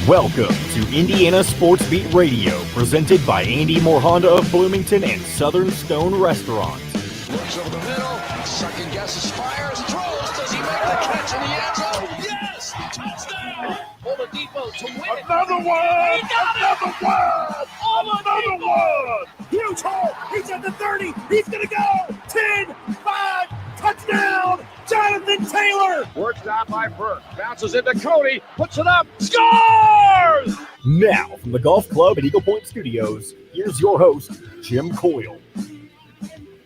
Welcome to Indiana Sports Beat Radio, presented by Andy Moore Honda of Bloomington and Southern Stone Restaurant. Looks over the middle, second guesses, fires, throws. Does he make the catch in the end zone? Yes! Touchdown! Oladipo to win it. Another one! He got Another it! one! Another one! Huge hole! He's at the 30! He's gonna go! 10, 5, touchdown! Jonathan Taylor! Worked out by Burke. Bounces into Cody. Puts it up. Scores! Now, from the Golf Club at Eagle Point Studios, here's your host, Jim Coyle.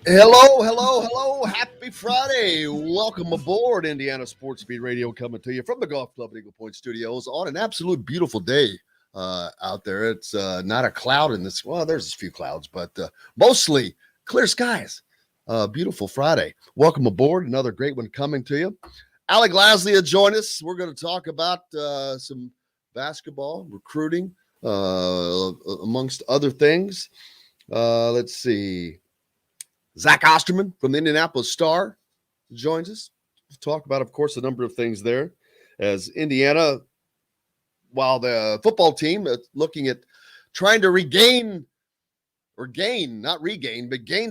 Hello. Happy Friday. Welcome aboard Indiana Sports Beat Radio, coming to you from the Golf Club at Eagle Point Studios on an absolute beautiful day out there. It's not a cloud in this. Well, there's a few clouds, but mostly clear skies. Beautiful Friday. Welcome aboard. Another great one coming to you. Alec, Lasley will join us. We're going to talk about some basketball, recruiting, amongst other things. Let's see. Zach Osterman from the Indianapolis Star joins us. We'll talk about, of course, a number of things there. As Indiana, while the football team is looking at trying to gain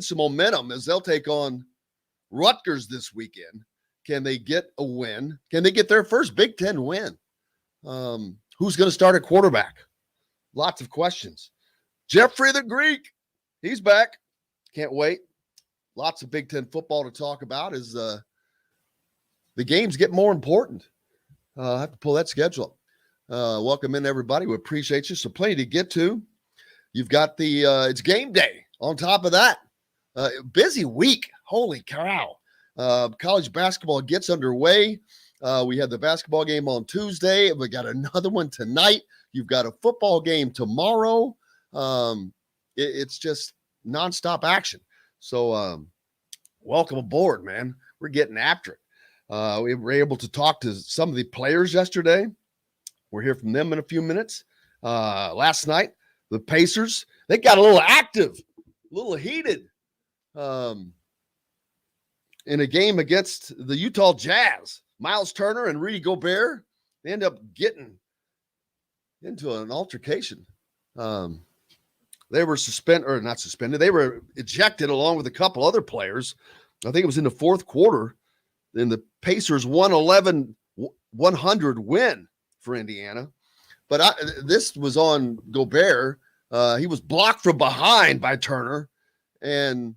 some momentum as they'll take on Rutgers this weekend. Can they get a win? Can they get their first Big Ten win? Who's going to start at quarterback? Lots of questions. Jeffrey the Greek, he's back. Can't wait. Lots of Big Ten football to talk about as the games get more important. I have to pull that schedule up. Welcome in, everybody. We appreciate you. So plenty to get to. You've got it's game day on top of that. Busy week. Holy cow. College basketball gets underway. We had the basketball game on Tuesday. We got another one tonight. You've got a football game tomorrow. It's just nonstop action. So welcome aboard, man. We're getting after it. We were able to talk to some of the players yesterday. We'll hear from them in a few minutes. Last night, the Pacers, they got a little active, a little heated in a game against the Utah Jazz. Miles Turner and Rudy Gobert, they end up getting into an altercation. They were not suspended. They were ejected along with a couple other players. I think it was in the fourth quarter. Then the Pacers 111-100 win for Indiana. But this was on Gobert. He was blocked from behind by Turner. And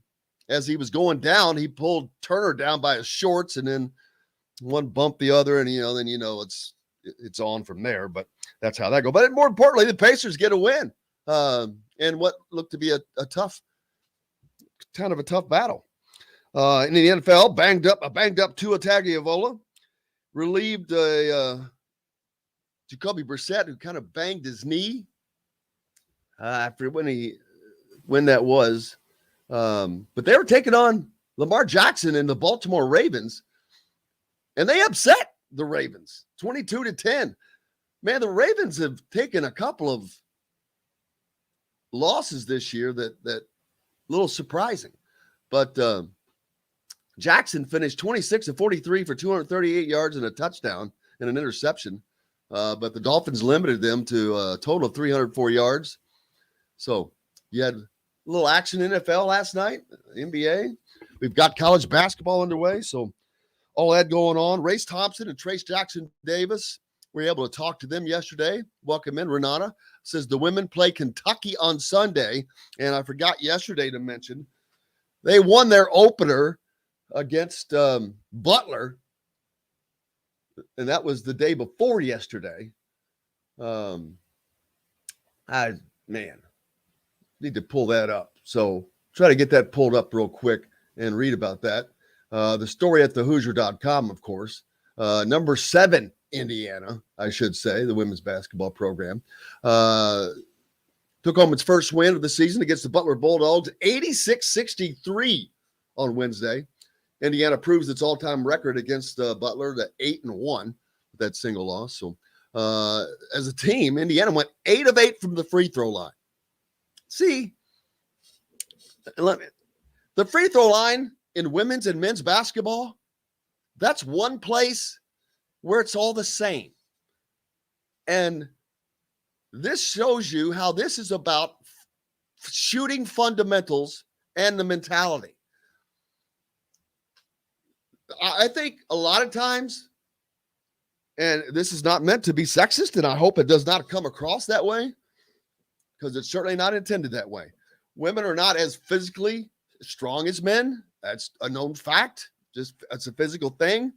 as he was going down, he pulled Turner down by his shorts, and then one bumped the other, and it's on from there. But that's how that goes. But more importantly, the Pacers get a win. And what looked to be a tough battle. In the NFL, banged up Tua Tagovailoa, relieved Jacoby Brissett, who kind of banged his knee after when that was. But they were taking on Lamar Jackson and the Baltimore Ravens, and they upset the Ravens 22-10. Man, the Ravens have taken a couple of losses this year that a little surprising. But Jackson finished 26-43 for 238 yards and a touchdown and an interception. But the Dolphins limited them to a total of 304 yards. So you had a little action in NFL last night, NBA. We've got college basketball underway. So all that going on. Race Thompson and Trace Jackson Davis, we were able to talk to them yesterday. Welcome in. Renata says the women play Kentucky on Sunday. And I forgot yesterday to mention, they won their opener against Butler. And that was the day before yesterday. Need to pull that up. So try to get that pulled up real quick and read about that. The story at thehoosier.com, of course. Number 7, Indiana, I should say, the women's basketball program, took home its first win of the season against the Butler Bulldogs, 86-63 on Wednesday. Indiana proves its all-time record against Butler to 8-1 with that single loss. So as a team, Indiana went 8 of 8 from the free throw line. See, the free throw line in women's and men's basketball, that's one place where it's all the same. And this shows you how this is about shooting fundamentals and the mentality. I think a lot of times, and this is not meant to be sexist, and I hope it does not come across that way, because it's certainly not intended that way. Women are not as physically strong as men. That's a known fact. Just it's a physical thing.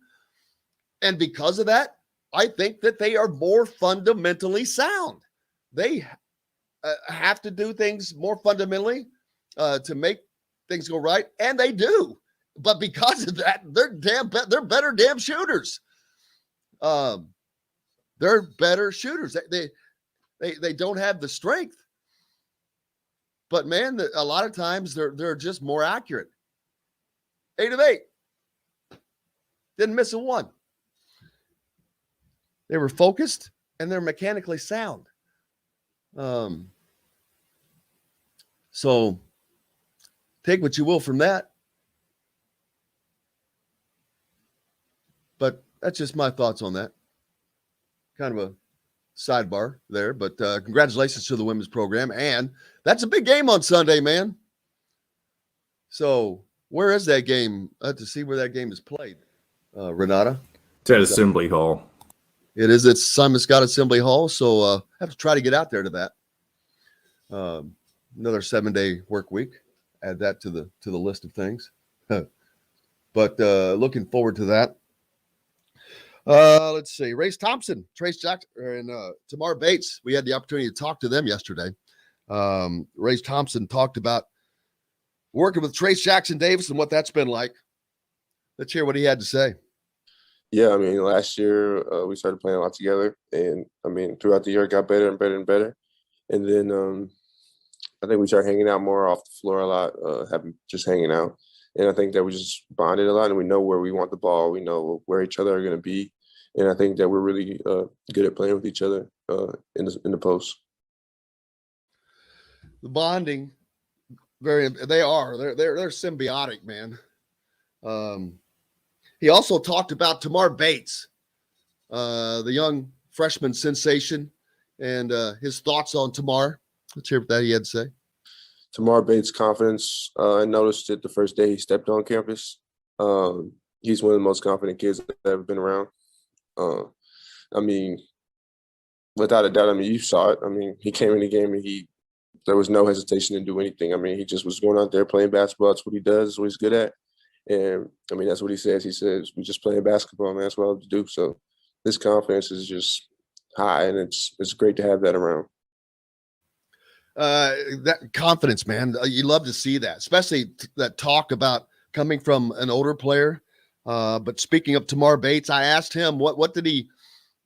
And because of that, I think that they are more fundamentally sound. They have to do things more fundamentally to make things go right, and they do. But because of that, they're better damn shooters. They're better shooters. They don't have the strength, but man, a lot of times they're just more accurate. 8 of 8, didn't miss a one. They were focused and they're mechanically sound. So take what you will from that. But that's just my thoughts on that. Kind of a sidebar there, but congratulations to the women's program. And that's a big game on Sunday, man. So where is that game? I have to see where that game is played. Renata? It's at Assembly Hall. It is at Simon Scott Assembly Hall, so I have to try to get out there to that. Another 7-day work week. Add that to the list of things. But looking forward to that. Let's see. Race Thompson, Trace Jackson, and Tamar Bates. We had the opportunity to talk to them yesterday. Race Thompson talked about working with Trace Jackson Davis and what that's been like. Let's hear what he had to say. Yeah, I mean, last year we started playing a lot together, and I mean, throughout the year it got better and better and better. And then I think we started hanging out more off the floor a lot, just hanging out. And I think that we just bonded a lot, and we know where we want the ball. We know where each other are going to be. And I think that we're really good at playing with each other in the post. The bonding, they're symbiotic, man. He also talked about Tamar Bates, the young freshman sensation, and his thoughts on Tamar. Let's hear what that he had to say. Tamar Bates' confidence, I noticed it the first day he stepped on campus. He's one of the most confident kids I've ever been around. I mean, without a doubt, I mean, you saw it. I mean, he came in the game and there was no hesitation to do anything. I mean, he just was going out there playing basketball. That's what he does. That's what he's good at. And, I mean, that's what he says. He says, we're just playing basketball, man. That's what I love to do. So his confidence is just high, and it's great to have that around. That confidence, man, you love to see that, especially that talk about coming from an older player. But speaking of Tamar Bates, I asked him what did he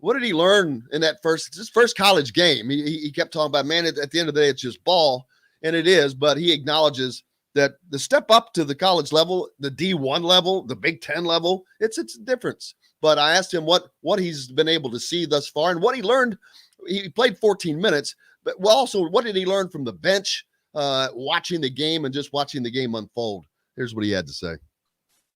learn in that his first college game. He kept talking about, man, at the end of the day, it's just ball, and it is. But he acknowledges that the step up to the college level, the D1 level, the Big Ten level, it's a difference. But I asked him what he's been able to see thus far and what he learned. He played 14 minutes, but also what did he learn from the bench, watching the game and just watching the game unfold? Here's what he had to say.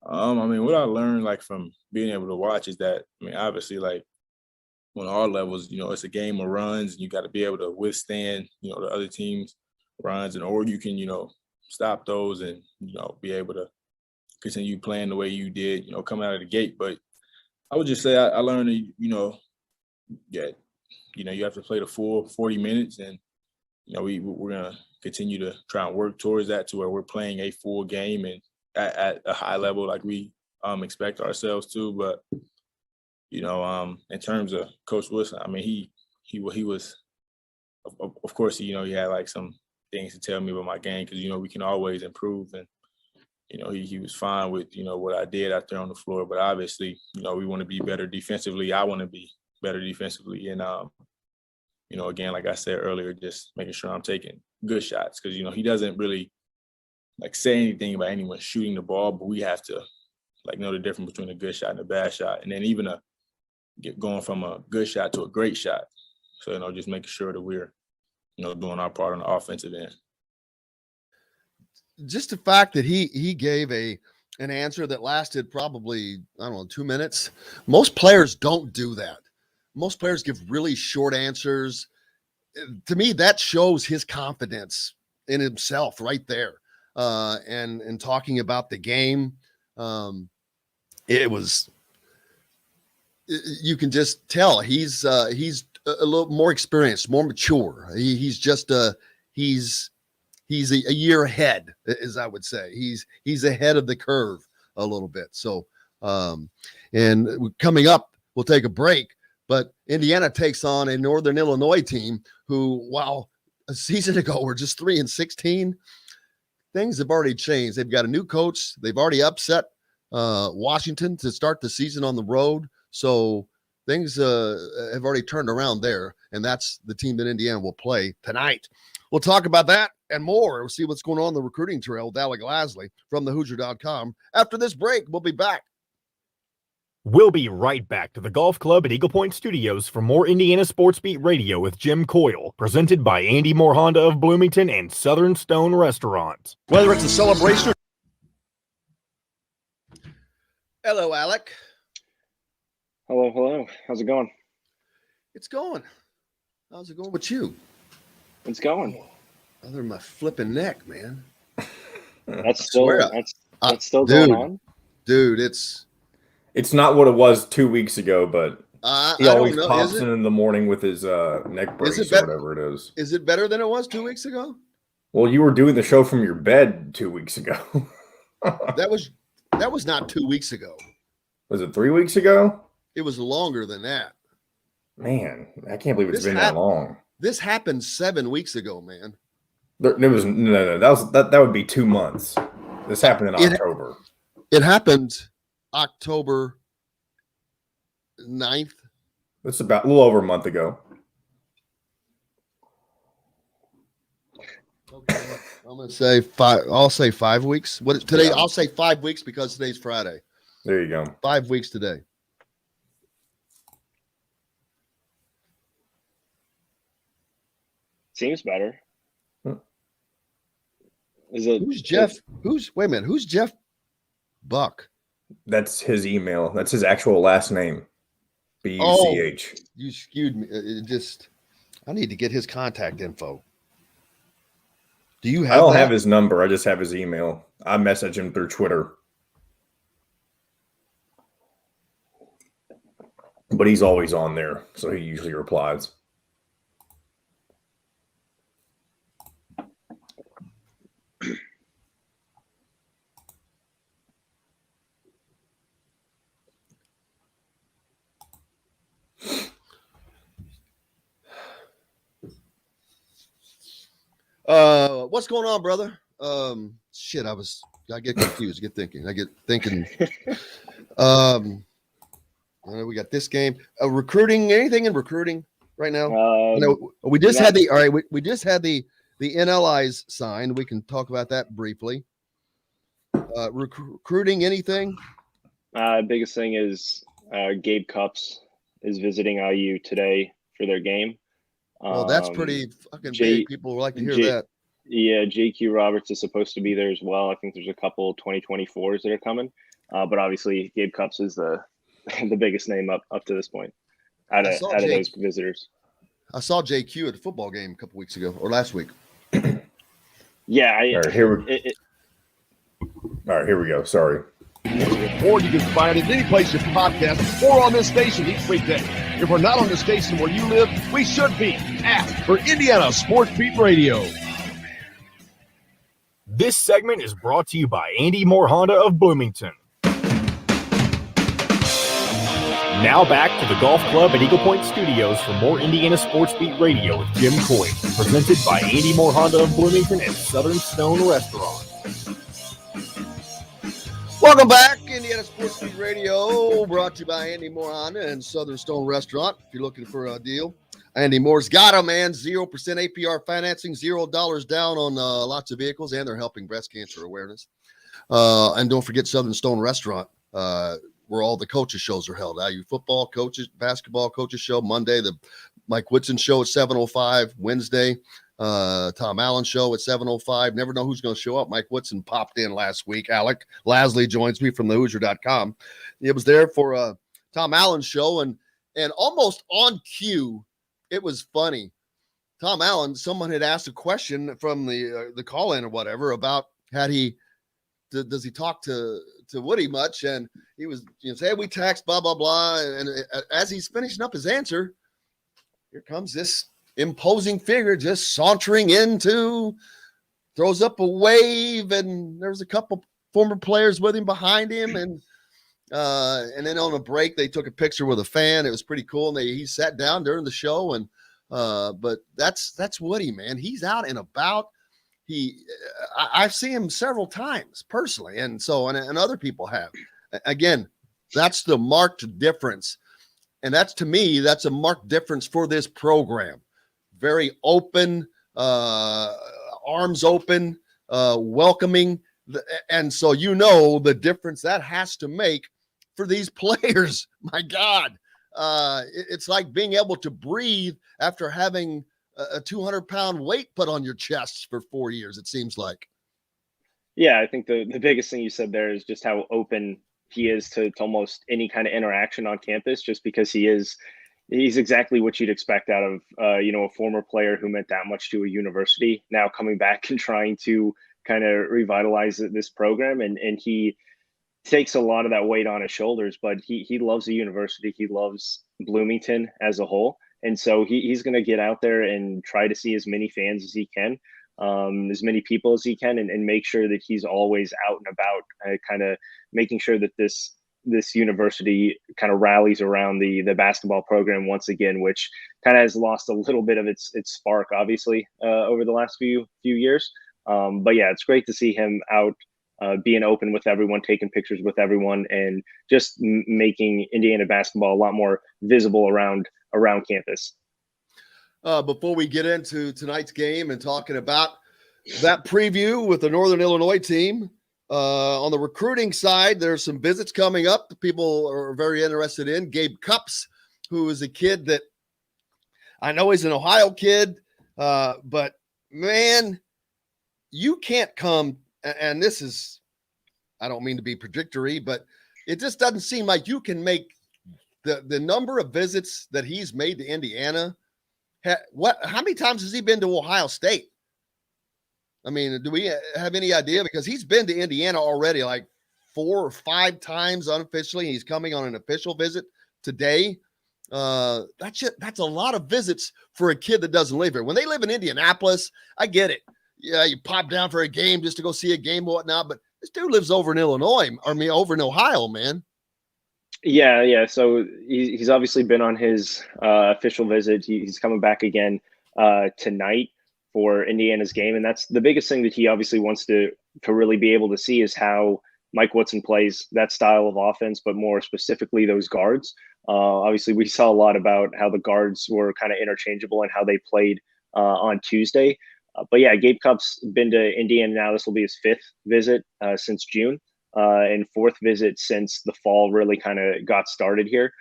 I mean, what I learned from being able to watch is that, I mean, obviously on all levels, it's a game of runs, and you got to be able to withstand, the other team's runs, or you can, stop those and, be able to continue playing the way you did, coming out of the gate. But I would just say I learned that, you have to play the full 40 minutes, and, we're going to continue to try and work towards that to where we're playing a full game and at a high level like we expect ourselves to. But, in terms of Coach Woodson, I mean, he was, of course, he had some things to tell me about my game, because, we can always improve. And, he was fine with, what I did out there on the floor. But obviously, we want to be better defensively. I want to be better defensively. And, again, like I said earlier, just making sure I'm taking good shots, because, he doesn't really say anything about anyone shooting the ball, but we have to know the difference between a good shot and a bad shot. And then even going from a good shot to a great shot. So, just making sure that we're, doing our part on the offensive end. Just the fact that he gave an answer that lasted probably, 2 minutes. Most players don't do that. Most players give really short answers. to me, that shows his confidence in himself right there. And talking about the game, it was, you can just tell he's a little more experienced, more mature. He's a year ahead, as I would say. He's ahead of the curve a little bit. So, and coming up, we'll take a break, but Indiana takes on a Northern Illinois team who, wow, a season ago were just 3-16. Things have already changed. They've got a new coach. They've already upset Washington to start the season on the road. So things have already turned around there, and that's the team that Indiana will play tonight. We'll talk about that and more. We'll see what's going on the recruiting trail with Alec Lasley from thehoosier.com. After this break, we'll be back. We'll be right back to the Golf Club at Eagle Point Studios for more Indiana Sports Beat Radio with Jim Coyle, presented by Andy Moore Honda of Bloomington and Southern Stone Restaurant. Whether it's a celebration. Hello, Alec. Hello. How's it going? It's going. How's it going with you? It's going. Other than my flipping neck, man. That's still still dude, going on. Dude, it's not what it was 2 weeks ago, but he always pops in the morning with his neck brace or whatever it is. Is it better than it was 2 weeks ago? Well, you were doing the show from your bed 2 weeks ago. That was not 2 weeks ago. Was it 3 weeks ago? It was longer than that. Man, I can't believe it's been that long. This happened 7 weeks ago, man. It was no. That would be 2 months. This happened in October. It happened October 9th. That's about a little over a month ago. Okay, I'm gonna say 5. I'll say 5 weeks. What is today? Yeah. I'll say 5 weeks because today's Friday. There you go. 5 weeks today. Seems better. Is it? Who's Jeff? Wait a minute. Who's Jeff Buck? That's his email. That's his actual last name. B-U-C-H. Oh, you skewed me. I need to get his contact info. Do you have? I don't have his number. I just have his email. I message him through Twitter. But he's always on there, so he usually replies. What's going on, brother? I get confused. I get thinking. We got this game. Recruiting, anything in recruiting right now? We just had we just had the NLIs signed. We can talk about that briefly. Recruiting, anything? Biggest thing is Gabe Cups is visiting IU today for their game. Well, that's pretty fucking big. People would like to hear that. Yeah, JQ Roberts is supposed to be there as well. I think there's a couple 2024s that are coming. But obviously, Gabe Cups is the biggest name up to this point out of those visitors. I saw JQ at a football game a couple weeks ago or last week. Yeah. All right, here we go. Sorry. Or you can find it any place you podcast or on this station each weekday. If we're not on the station where you live, we should be for Indiana Sports Beat Radio. This segment is brought to you by Andy Moore Honda of Bloomington. Now back to the Golf Club at Eagle Point Studios for more Indiana Sports Beat Radio with Jim Coyle, presented by Andy Moore Honda of Bloomington and Southern Stone Restaurant. Welcome back, Indiana Sports Beat Radio, brought to you by Andy Moore Honda and Southern Stone Restaurant. If you're looking for a deal, Andy Moore's got them, man. 0% APR financing, $0 down on lots of vehicles, and they're helping breast cancer awareness. And don't forget Southern Stone Restaurant, where all the coaches shows are held. IU football coaches, basketball coaches show Monday, the Mike Woodson show at 7:05. Wednesday, Tom Allen show at 7:05. Never know who's going to show up. Mike Woodson popped in last week. Alec Lasley joins me from thehoosier.com. It was there for Tom Allen's show, and almost on cue, it was funny. Tom Allen, someone had asked a question from the call-in or whatever about does he talk to Woody much? And he was, say we text, blah, blah, blah. And as he's finishing up his answer, here comes this imposing figure just sauntering into, throws up a wave, and there's a couple former players with him behind him. And then on a break, they took a picture with a fan. It was pretty cool. And he sat down during the show. And but that's Woody, man. He's out and about. I've seen him several times personally, and other people have. Again, that's the marked difference, and to me, that's a marked difference for this program. Very open, arms open, welcoming, and so the difference that has to make for these players. My God, it's like being able to breathe after having a 200-pound weight put on your chest for 4 years, it seems like. Yeah, I think the biggest thing you said there is just how open he is to almost any kind of interaction on campus, just because he's exactly what you'd expect out of, a former player who meant that much to a university, now coming back and trying to kind of revitalize this program. And he takes a lot of that weight on his shoulders, but he loves the university. He loves Bloomington as a whole. And so he's going to get out there and try to see as many fans as he can, as many people as he can, and make sure that he's always out and about, kind of making sure that this university kind of rallies around the basketball program once again, which kind of has lost a little bit of its spark, obviously, over the last few years. But yeah, it's great to see him out, being open with everyone, taking pictures with everyone, and just making Indiana basketball a lot more visible around campus. Before we get into tonight's game and talking about that preview with the Northern Illinois team, on the recruiting side, there's some visits coming up that people are very interested in. Gabe Cups, who is a kid that I know he's an Ohio kid, but man, you can't come, and this is, I don't mean to be predictory, but it just doesn't seem like you can make the number of visits that he's made to Indiana. How many times has he been to Ohio State? I mean, do we have any idea? Because he's been to Indiana already like 4 or 5 times unofficially. He's coming on an official visit today. That's a lot of visits for a kid that doesn't live here. When they live in Indianapolis, I get it. Yeah, you pop down for a game just to go see a game and whatnot. But this dude lives over in Illinois, over in Ohio, man. Yeah. So he's obviously been on his official visit. He's coming back again tonight for Indiana's game. And that's the biggest thing that he obviously wants to really be able to see, is how Mike Woodson plays that style of offense, but more specifically those guards. Obviously, we saw a lot about how the guards were kind of interchangeable and how they played on Tuesday. But yeah, Gabe Cup's been to Indiana now. This will be his 5th visit since June, and 4th visit since the fall really kind of got started here.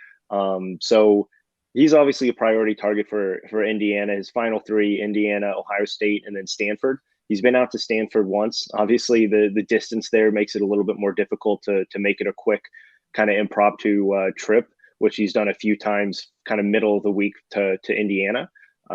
So he's obviously a priority target for Indiana. His final 3, Indiana, Ohio State, and then Stanford. He's been out to Stanford once. Obviously, the distance there makes it a little bit more difficult to make it a quick kind of impromptu trip, which he's done a few times kind of middle of the week to Indiana.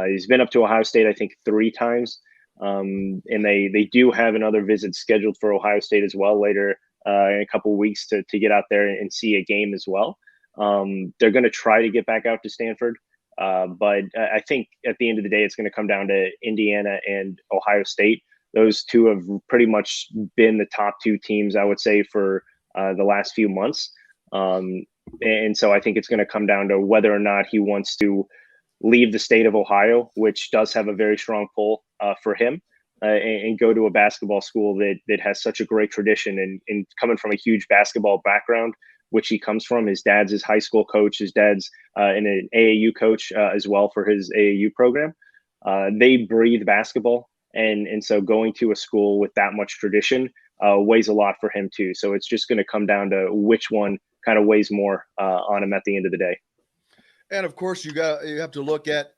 He's been up to Ohio State, I think, 3 times. And they do have another visit scheduled for Ohio State as well later in a couple of weeks to get out there and see a game as well. They're going to try to get back out to Stanford. But I think at the end of the day, it's going to come down to Indiana and Ohio State. Those two have pretty much been the top 2 teams, I would say, for the last few months. And so I think it's going to come down to whether or not he wants to leave the state of Ohio, which does have a very strong pull for him, and go to a basketball school that has such a great tradition, and coming from a huge basketball background, which he comes from. His dad's his high school coach. His dad's an AAU coach as well for his AAU program. They breathe basketball. And so going to a school with that much tradition weighs a lot for him too. So it's just going to come down to which one kind of weighs more on him at the end of the day. And of course, you have to look at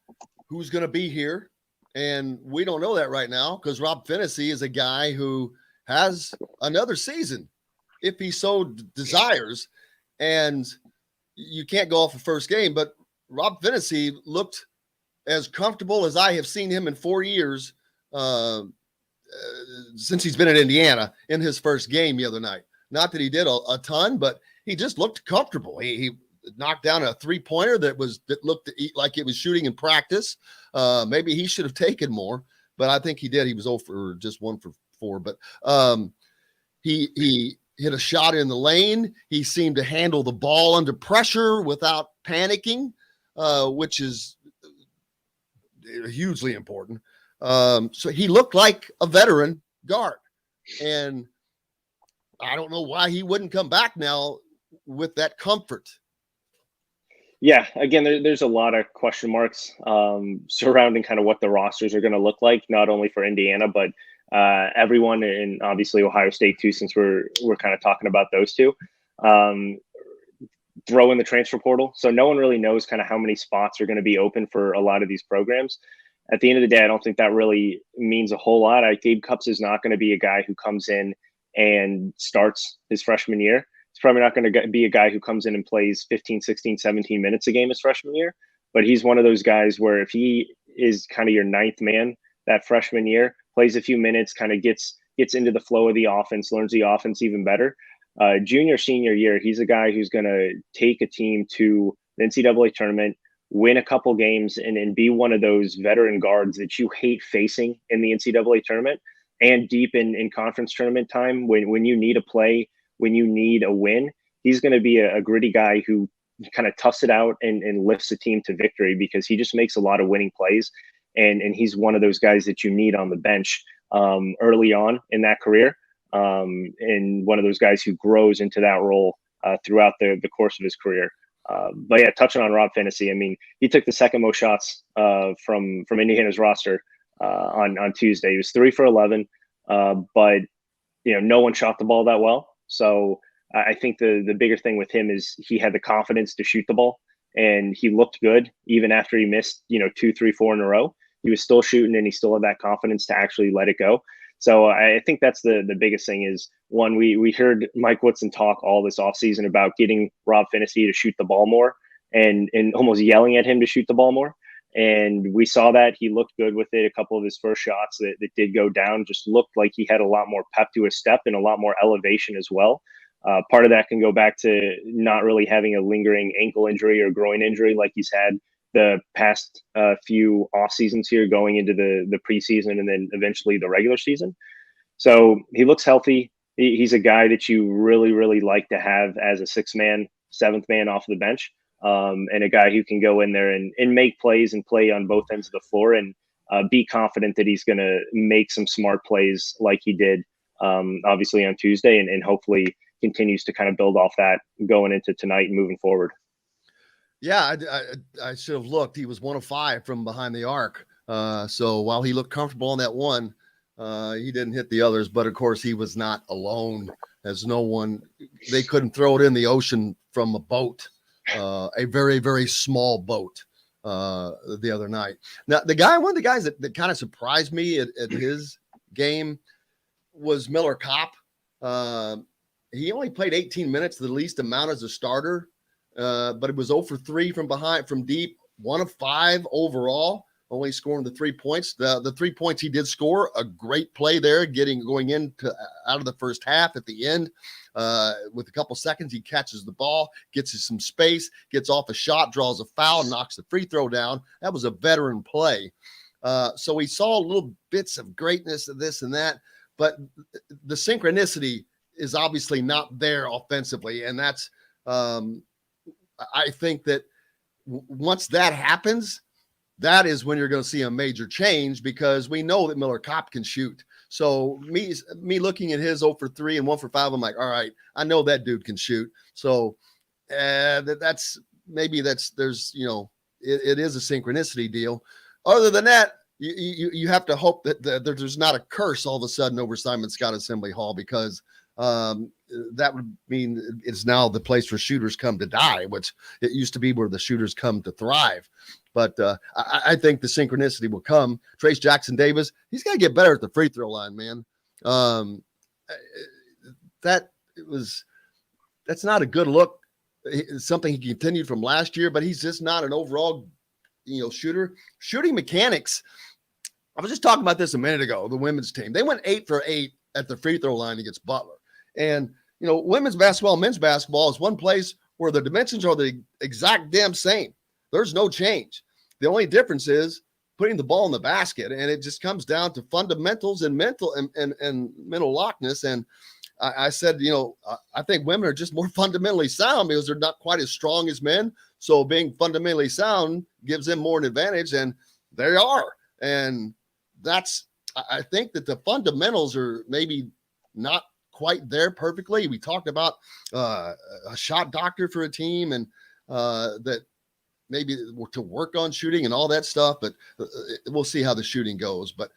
who's going to be here. And we don't know that right now, because Rob Finney is a guy who has another season if he so desires. And you can't go off the first game, but Rob Finney looked as comfortable as I have seen him in 4 years since he's been in Indiana in his first game the other night. Not that he did a ton, but he just looked comfortable. He knocked down a 3-pointer that looked like it was shooting in practice. Maybe he should have taken more, but I think he did. He was 1 for 4. But he hit a shot in the lane. He seemed to handle the ball under pressure without panicking, which is hugely important. So he looked like a veteran guard, and I don't know why he wouldn't come back now with that comfort. Yeah, again, there's a lot of question marks surrounding kind of what the rosters are going to look like, not only for Indiana, but everyone, and obviously Ohio State too, since we're kind of talking about those two. Throw in the transfer portal, so no one really knows kind of how many spots are going to be open for a lot of these programs. At the end of the day, I don't think that really means a whole lot. Gabe Cupps is not going to be a guy who comes in and starts his freshman year. He's probably not going to be a guy who comes in and plays 15, 16, 17 minutes a game his freshman year. But he's one of those guys where if he is kind of your ninth man that freshman year, plays a few minutes, kind of gets into the flow of the offense, learns the offense even better. Junior, senior year, he's a guy who's going to take a team to the NCAA tournament, win a couple games, and be one of those veteran guards that you hate facing in the NCAA tournament and deep in conference tournament time when you need a play, when you need a win. He's going to be a gritty guy who kind of toughs it out and lifts the team to victory because he just makes a lot of winning plays. And he's one of those guys that you need on the bench early on in that career, and one of those guys who grows into that role throughout the course of his career. But yeah, touching on Rob Finney, I mean, he took the second most shots from Indiana's roster on Tuesday. He was 3 for 11, but no one shot the ball that well. So I think the bigger thing with him is he had the confidence to shoot the ball, and he looked good even after he missed 2, 3, 4 in a row. He was still shooting, and he still had that confidence to actually let it go. So I think that's the biggest thing is, one, we heard Mike Woodson talk all this offseason about getting Rob Finney to shoot the ball more and almost yelling at him to shoot the ball more. And we saw that he looked good with it. A couple of his first shots that did go down just looked like he had a lot more pep to his step and a lot more elevation as well. Part of that can go back to not really having a lingering ankle injury or groin injury like he's had the past few off seasons here going into the preseason and then eventually the regular season. So he looks healthy. He's a guy that you really, really like to have as a 6th man, 7th man off the bench, and a guy who can go in there and make plays and play on both ends of the floor and be confident that he's going to make some smart plays like he did obviously on Tuesday and hopefully continues to kind of build off that going into tonight and moving forward. Yeah, I should have looked. He was 1 of 5 from behind the arc. So while he looked comfortable on that one, he didn't hit the others. But, of course, he was not alone, as they couldn't throw it in the ocean from a boat, a very, very small boat the other night. Now, one of the guys that kind of surprised me at his game was Miller Kopp. He only played 18 minutes, the least amount as a starter. But it was 0 for 3 from deep, 1 of 5 overall, only scoring the 3 points. The 3 points he did score, a great play there, going out of the first half at the end. With a couple seconds, he catches the ball, gets some space, gets off a shot, draws a foul, knocks the free throw down. That was a veteran play. So we saw little bits of greatness of this and that, but the synchronicity is obviously not there offensively, and that's I think that once that happens, that is when you're going to see a major change because we know that Miller Kopp can shoot. So me looking at his 0 for 3 and 1 for 5, I'm like, all right, I know that dude can shoot. So it is a synchronicity deal. Other than that, you have to hope that there's not a curse all of a sudden over Simon Scott Assembly Hall because that would mean it's now the place where shooters come to die, which it used to be where the shooters come to thrive. But I think the synchronicity will come. Trace Jackson Davis, he's got to get better at the free throw line, man. That's not a good look. It's something he continued from last year, but he's just not an overall. shooting mechanics. I was just talking about this a minute ago. The women's team, they went 8 for 8 at the free throw line against Butler. And, women's basketball, men's basketball is one place where the dimensions are the exact damn same. There's no change. The only difference is putting the ball in the basket, and it just comes down to fundamentals and mental lockness. And I said, I think women are just more fundamentally sound because they're not quite as strong as men. So being fundamentally sound gives them more an advantage, and they are. And I think that the fundamentals are maybe not quite there perfectly. We talked about a shot doctor for a team, and that maybe to work on shooting and all that stuff, but we'll see how the shooting goes. But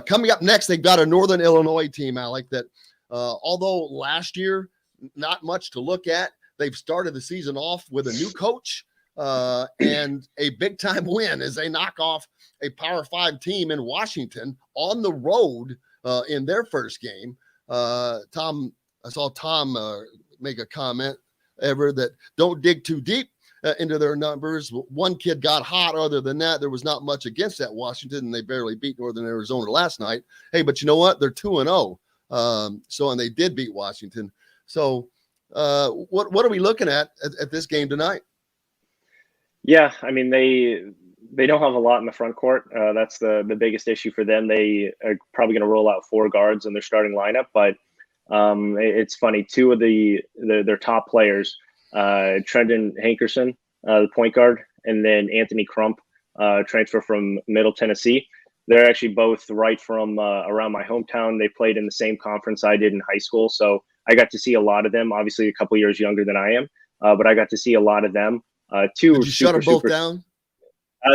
coming up next, they've got a Northern Illinois team, Alec, that although last year, not much to look at, they've started the season off with a new coach and a big time win as they knock off a Power 5 team in Washington on the road in their first game. I saw Tom make a comment that don't dig too deep into their numbers. One kid got hot. Other than that, there was not much against that Washington, and they barely beat Northern Arizona last night. Hey, but you know what? They're 2-0. And they did beat Washington. So what are we looking at this game tonight? Yeah, I mean, they don't have a lot in the front court. That's the biggest issue for them. They are probably going to roll out 4 guards in their starting lineup, but it's funny. 2 of their top players, Trenton Hankerson, the point guard, and then Anthony Crump, transfer from Middle Tennessee. They're actually both right from around my hometown. They played in the same conference I did in high school, so I got to see a lot of them. Obviously, a couple years younger than I am, but I got to see a lot of them. Did you shut them both down?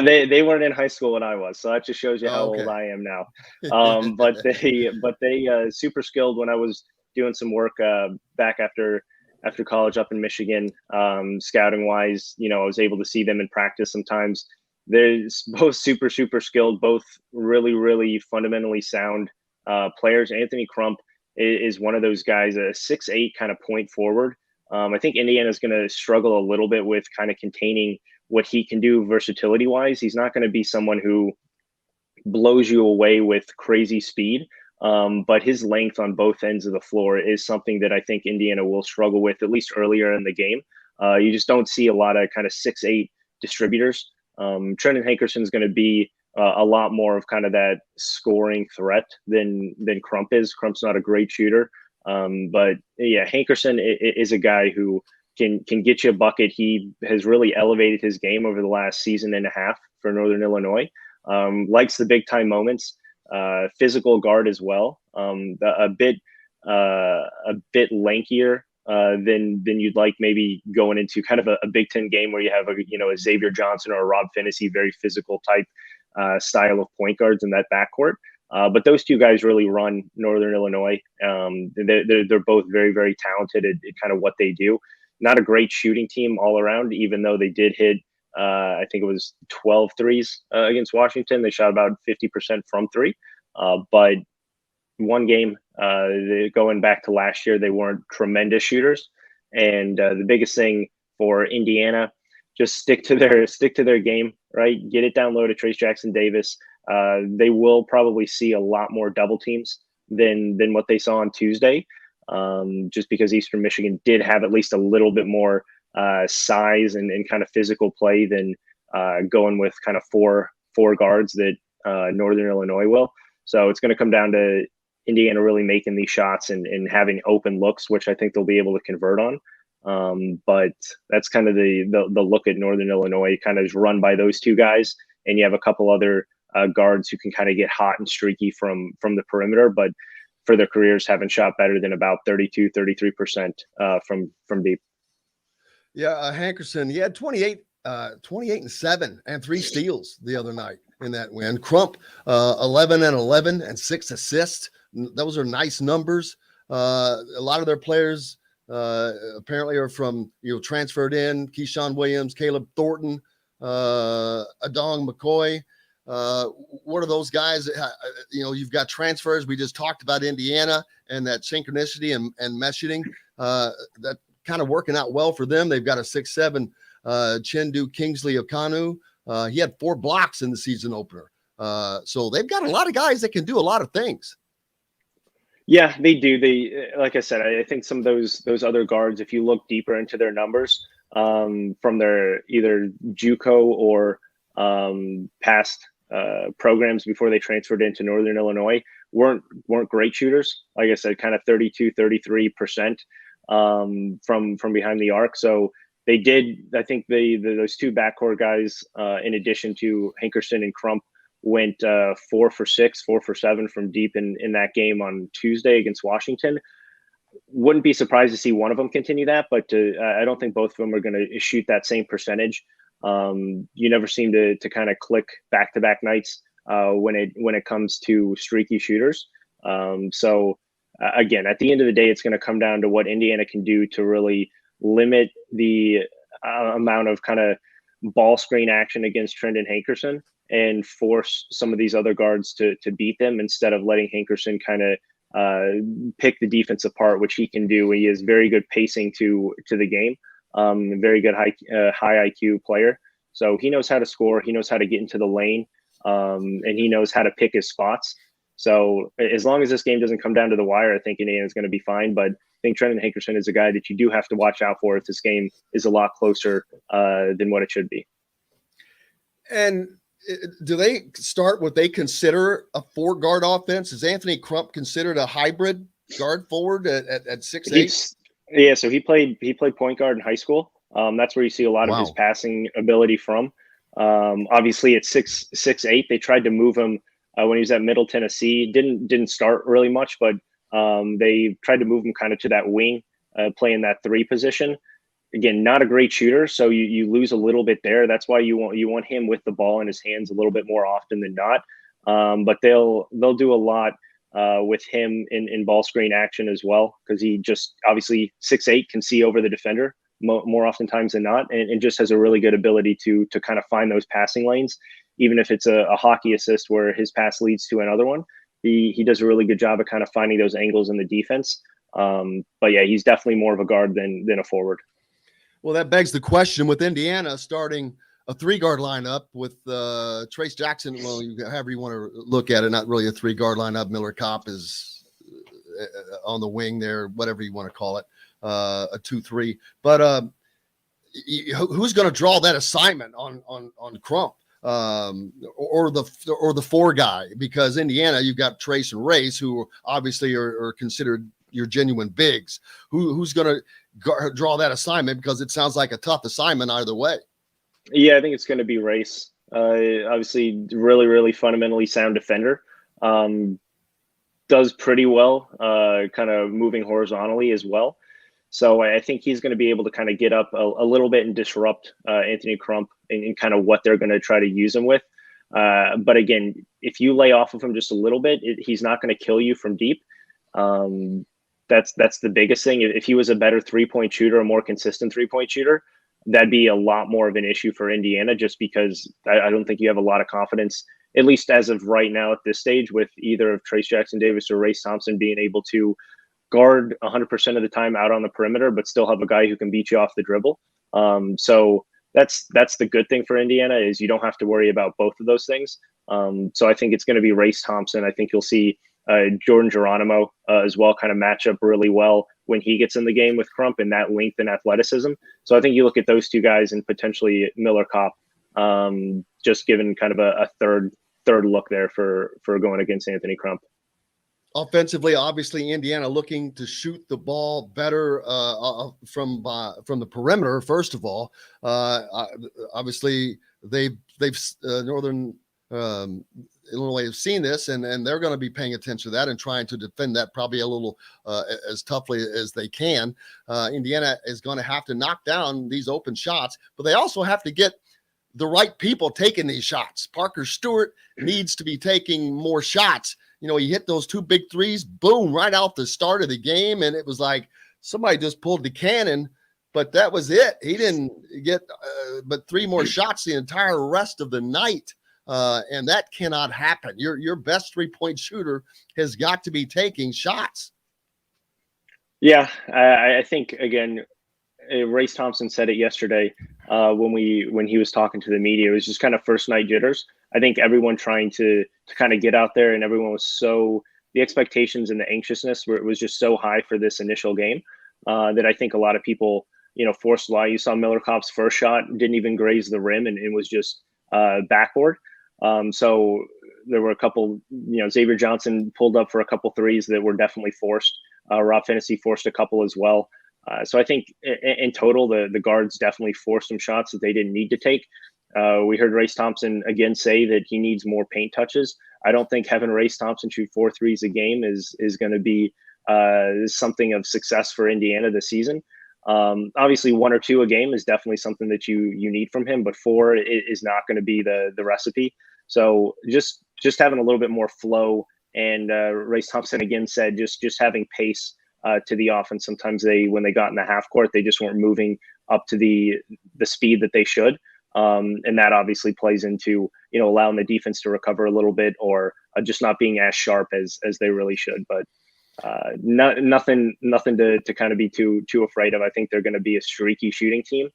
They weren't in high school when I was, so that just shows you how old I am now. But they super skilled. When I was doing some work back after college up in Michigan, scouting wise, I was able to see them in practice sometimes. They're both super skilled, both really, really fundamentally sound players. Anthony Crump is one of those guys, a 6'8" kind of point forward. I think Indiana's going to struggle a little bit with kind of containing what he can do versatility wise. He's not going to be someone who blows you away with crazy speed. But his length on both ends of the floor is something that I think Indiana will struggle with, at least earlier in the game. You just don't see a lot of kind of 6'8" distributors. Trenton Hankerson is going to be a lot more of kind of that scoring threat than Crump is. Crump's not a great shooter. But yeah, Hankerson is a guy who can get you a bucket. He has really elevated his game over the last season and a half for Northern Illinois. Likes the big time moments. Physical guard as well. A bit lankier than you'd like, maybe going into kind of a Big Ten game where you have a Xavier Johnson or a Rob Finney, very physical type style of point guards in that backcourt. But those 2 guys really run Northern Illinois. They're both very, very talented at kind of what they do. Not a great shooting team all around, even though they did hit, I think it was 12 threes against Washington. They shot about 50% from 3. But one game, going back to last year, they weren't tremendous shooters. And the biggest thing for Indiana, just stick to their game, right? Get it down low to Trace Jackson Davis. They will probably see a lot more double teams than what they saw on Tuesday, just because Eastern Michigan did have at least a little bit more size and kind of physical play than going with kind of four guards that Northern Illinois will. So it's going to come down to Indiana really making these shots and having open looks, which I think they'll be able to convert on. But that's kind of the look at Northern Illinois, kind of is run by those 2 guys, and you have a couple other guards who can kind of get hot and streaky from the perimeter, but for their careers haven't shot better than about 33% from deep. Yeah, Hankerson, he had 28 and 7 and 3 steals the other night in that win. Crump, 11 and 11 and 6 assists. Those are nice numbers. A lot of their players apparently are from, transferred in. Keyshawn Williams, Caleb Thornton, Adong McCoy. What are those guys? You've got transfers. We just talked about Indiana and that synchronicity and meshing that kind of working out well for them. They've got a 6'7" Chindu Kingsley Okanu He had 4 blocks in the season opener. So they've got a lot of guys that can do a lot of things. Yeah, they do. They, like I said, I think some of those other guards, if you look deeper into their numbers, from their either JUCO or past programs before they transferred into Northern Illinois, weren't great shooters. Like I said, kind of 32, 33% from behind the arc. So they did. I think those 2 backcourt guys, in addition to Hankerson and Crump, went 4 for 6, 4 for 7 from deep in that game on Tuesday against Washington. Wouldn't be surprised to see one of them continue that, but I don't think both of them are going to shoot that same percentage. You never seem to kind of click back-to-back nights when it comes to streaky shooters. So again, at the end of the day, it's going to come down to what Indiana can do to really limit the amount of kind of ball screen action against Trendon Hankerson and force some of these other guards to beat them instead of letting Hankerson kind of pick the defense apart, which he can do. He has very good pacing to the game, very good high IQ player. So he knows how to score. He knows how to get into the lane, and he knows how to pick his spots. So as long as this game doesn't come down to the wire, I think Indiana is going to be fine. But I think Trendon Hankerson is a guy that you do have to watch out for if this game is a lot closer than what it should be. And do they start what they consider a 4-guard offense? Is Anthony Crump considered a hybrid guard forward at 6'8"? Yeah, so he played point guard in high school. That's where you see a lot of his passing ability from. Obviously, at 6'8", they tried to move him when he was at Middle Tennessee. Didn't start really much, but they tried to move him kind of to that wing, playing that 3 position. Again, not a great shooter, so you lose a little bit there. That's why you want him with the ball in his hands a little bit more often than not. But they'll do a lot with him in ball screen action as well, because he just obviously 6'8" can see over the defender more oftentimes than not, and just has a really good ability to kind of find those passing lanes, even if it's a hockey assist where his pass leads to another one. He does a really good job of kind of finding those angles in the defense. But yeah, he's definitely more of a guard than a forward. Well, that begs the question with Indiana starting a 3-guard lineup with Trace Jackson. Well, however you want to look at it, not really a 3-guard lineup. Miller Kopp is on the wing there, whatever you want to call it, a 2-3. But who's going to draw that assignment on Crump or the 4 guy? Because Indiana, you've got Trace and Race, who obviously are considered your genuine bigs. Who's going to draw that assignment, because it sounds like a tough assignment either way? Yeah, I think it's going to be Race. Obviously, really, really fundamentally sound defender. Does pretty well, kind of moving horizontally as well. So I think he's going to be able to kind of get up a little bit and disrupt Anthony Crump and kind of what they're going to try to use him with. But again, if you lay off of him just a little bit, he's not going to kill you from deep. That's the biggest thing. If he was a better 3-point shooter, a more consistent 3-point shooter, that'd be a lot more of an issue for Indiana, just because I don't think you have a lot of confidence, at least as of right now at this stage, with either of Trace Jackson Davis or Race Thompson being able to guard 100% of the time out on the perimeter, but still have a guy who can beat you off the dribble. So that's the good thing for Indiana, is you don't have to worry about both of those things. So I think it's going to be Race Thompson. I think you'll see Jordan Geronimo as well kind of match up really well when he gets in the game with Crump, and that length and athleticism. So I think you look at those 2 guys and potentially Miller Kopp, just given kind of a third look there for going against Anthony Crump. Offensively, obviously, Indiana looking to shoot the ball better from the perimeter. First of all, obviously they've Northern Illinois have seen this, and they're going to be paying attention to that and trying to defend that probably a little as toughly as they can. Indiana is going to have to knock down these open shots, but they also have to get the right people taking these shots. Parker Stewart needs to be taking more shots. You know, he hit those 2 big threes, boom, right out the start of the game, and it was like somebody just pulled the cannon, but that was it. He didn't get but 3 more shots the entire rest of the night. And that cannot happen. Your best 3-point shooter has got to be taking shots. Yeah, I think, again, Race Thompson said it yesterday when he was talking to the media. It was just kind of first night jitters. I think everyone trying to kind of get out there, and everyone was the expectations and the anxiousness was just so high for this initial game that I think a lot of people, forced a lot. You saw Miller Kopp's first shot didn't even graze the rim, and it was just backboard. So there were a couple, Xavier Johnson pulled up for a couple threes that were definitely forced. Rob Finney forced a couple as well. So I think in total, the guards definitely forced some shots that they didn't need to take. We heard Race Thompson again say that he needs more paint touches. I don't think having Race Thompson shoot 4 threes a game is going to be something of success for Indiana this season. Obviously, 1 or 2 a game is definitely something that you need from him, but 4 is not going to be the recipe. So just having a little bit more flow, and Race Thompson again said just having pace to the offense. Sometimes when they got in the half court, they just weren't moving up to the speed that they should. And that obviously plays into, allowing the defense to recover a little bit, or just not being as sharp as they really should. But nothing to kind of be too afraid of. I think they're going to be a streaky shooting team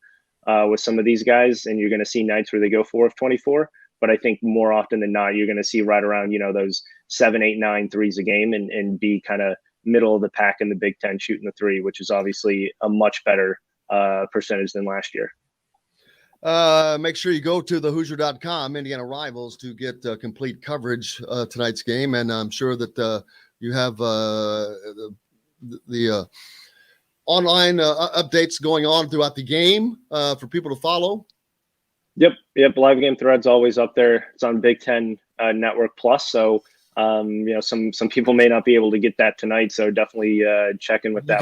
with some of these guys, and you're going to see nights where they go 4 of 24. But I think more often than not, you're going to see right around, those 7, 8, 9 threes a game, and be kind of middle of the pack in the Big Ten shooting the 3, which is obviously a much better percentage than last year. Make sure you go to thehoosier.com, Indiana Rivals, to get complete coverage of tonight's game. And I'm sure that you have the online updates going on throughout the game for people to follow. Yep. Live game thread's always up there. It's on Big Ten Network Plus. So, some people may not be able to get that tonight. So definitely check in with that.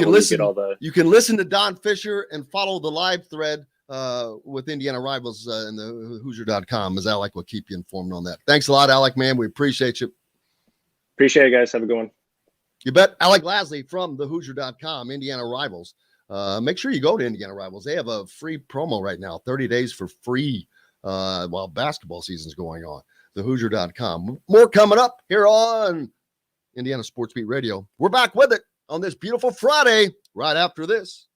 You can listen to Don Fisher and follow the live thread with Indiana Rivals in the Hoosier.com, as Alec will keep you informed on that. Thanks a lot, Alec, man. We appreciate you. Appreciate it, guys. Have a good one. You bet. Alec Lasley from the Hoosier.com, Indiana Rivals. Make sure you go to Indiana Rivals. They have a free promo right now, 30 days for free while basketball season's going on. The Hoosier.com. More coming up here on Indiana Sports Beat Radio. We're back with it on this beautiful Friday right after this.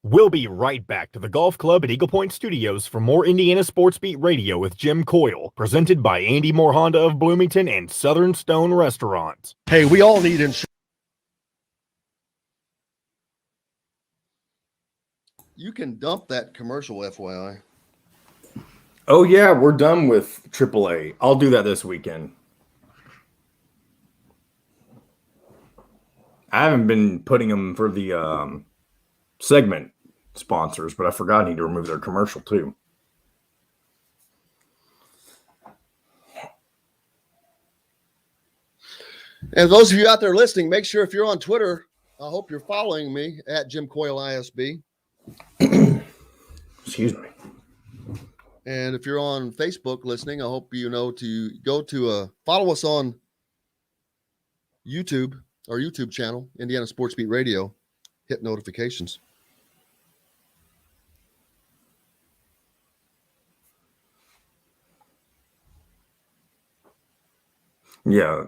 We'll be right back to the golf club at Eagle Point Studios for more Indiana Sports Beat Radio with Jim Coyle, presented by Andy Moore Honda of Bloomington and Southern Stone Restaurant. Hey, we all need insurance. You can dump that commercial, FYI. Oh, yeah, we're done with AAA. I'll do that this weekend. I haven't been putting them for the segment sponsors, but I forgot I need to remove their commercial too. And those of you out there listening, make sure if you're on Twitter, I hope you're following me at Jim Coyle ISB. Excuse me. And if you're on Facebook listening, I hope you know to go to follow us on YouTube, our YouTube channel, Indiana Sports Beat Radio. Hit notifications. Yeah,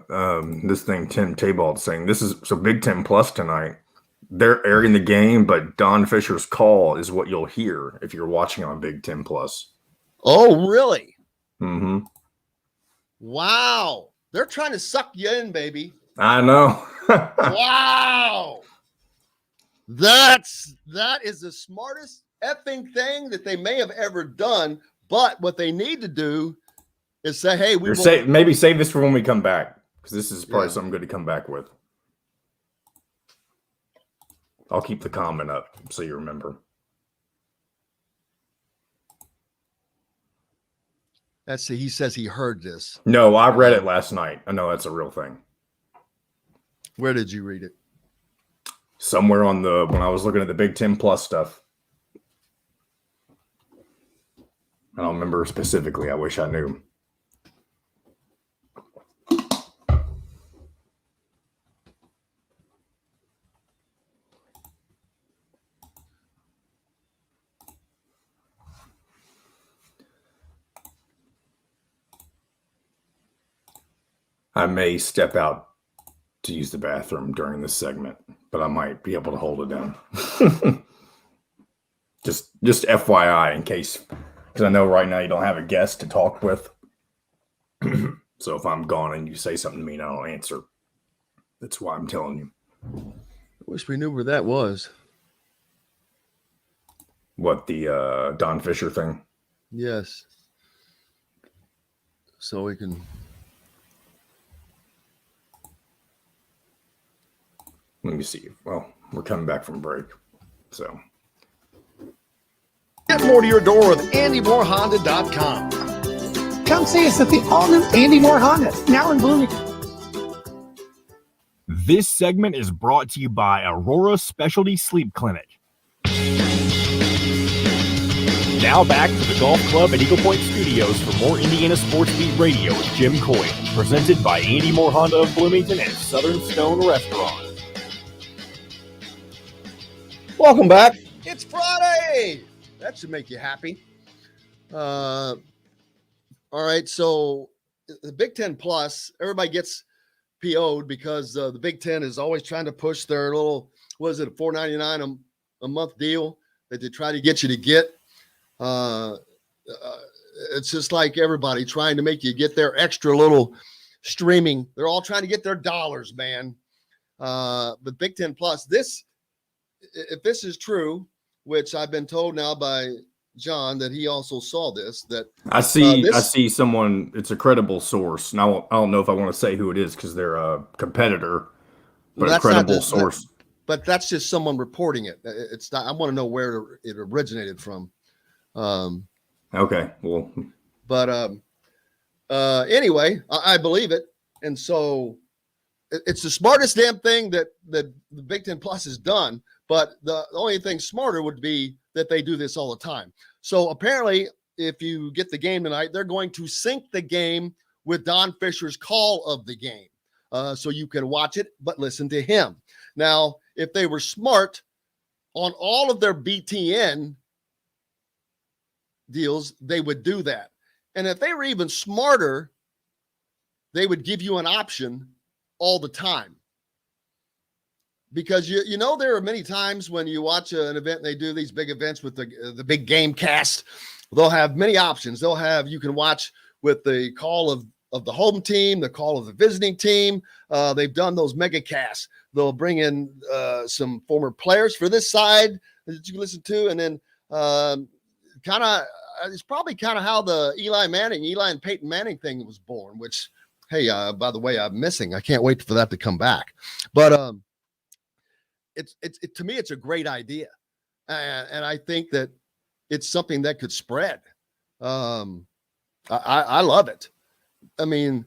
this thing, Tim Taybald saying, this is so Big Ten Plus tonight. They're airing the game, but Don Fisher's call is what you'll hear if you're watching on Big Ten Plus. Oh, really? Mm-hmm. Wow. They're trying to suck you in, baby. I know. Wow. That is the smartest effing thing that they may have ever done. But what they need to do is say, hey, maybe save this for when we come back, because this is probably something good to come back with. I'll keep the comment up so you remember. He says he heard this. No, I read it last night. I know that's a real thing. Where did you read it? Somewhere when I was looking at the Big Ten Plus stuff. I don't remember specifically. I wish I knew. I may step out to use the bathroom during this segment, but I might be able to hold it down. Just FYI, in case, because I know right now you don't have a guest to talk with. So if I'm gone and you say something to me and I don't answer, that's why I'm telling you. I wish we knew where that was. What, the Don Fisher thing? Yes. So we can. Let me see. Well, we're coming back from break, so. Get more to your door with AndyMooreHonda.com. Come see us at the all-new Andy Moore Honda, now in Bloomington. This segment is brought to you by Aurora Specialty Sleep Clinic. Now back to the Golf Club at Eagle Point Studios for more Indiana Sports Beat Radio with Jim Coyle, presented by Andy Moore Honda of Bloomington and Southern Stone Restaurant. Welcome back. It's Friday. That should make you happy. All right, so the Big Ten Plus, everybody gets PO'd because the Big Ten is always trying to push their little, what is it, a $4.99 a month deal that they try to get you to get. It's just like everybody trying to make you get their extra little streaming. They're all trying to get their dollars, man. But Big Ten Plus, if this is true, which I've been told now by John that he also saw this, that I see someone, it's a credible source. Now, I don't know if I want to say who it is because they're a competitor, but a credible source. But that's just someone reporting it. It's not, I want to know where it originated from. Okay, well, but anyway, I believe it, and so it's the smartest damn thing that the Big Ten Plus has done. But the only thing smarter would be that they do this all the time. So apparently, if you get the game tonight, they're going to sync the game with Don Fisher's call of the game, so you can watch it but listen to him. Now, if they were smart on all of their BTN deals, they would do that. And if they were even smarter, they would give you an option all the time. Because you know there are many times when you watch an event and they do these big events with the big game cast, they'll have many options. You can watch with the call of the home team, the call of the visiting team. They've done those mega casts. They'll bring in some former players for this side that you can listen to, and then it's probably kind of how the Eli and Peyton Manning thing was born, which, hey, by the way, I'm missing. I can't wait for that to come back. But to me, it's a great idea. And I think that it's something that could spread. I love it. I mean,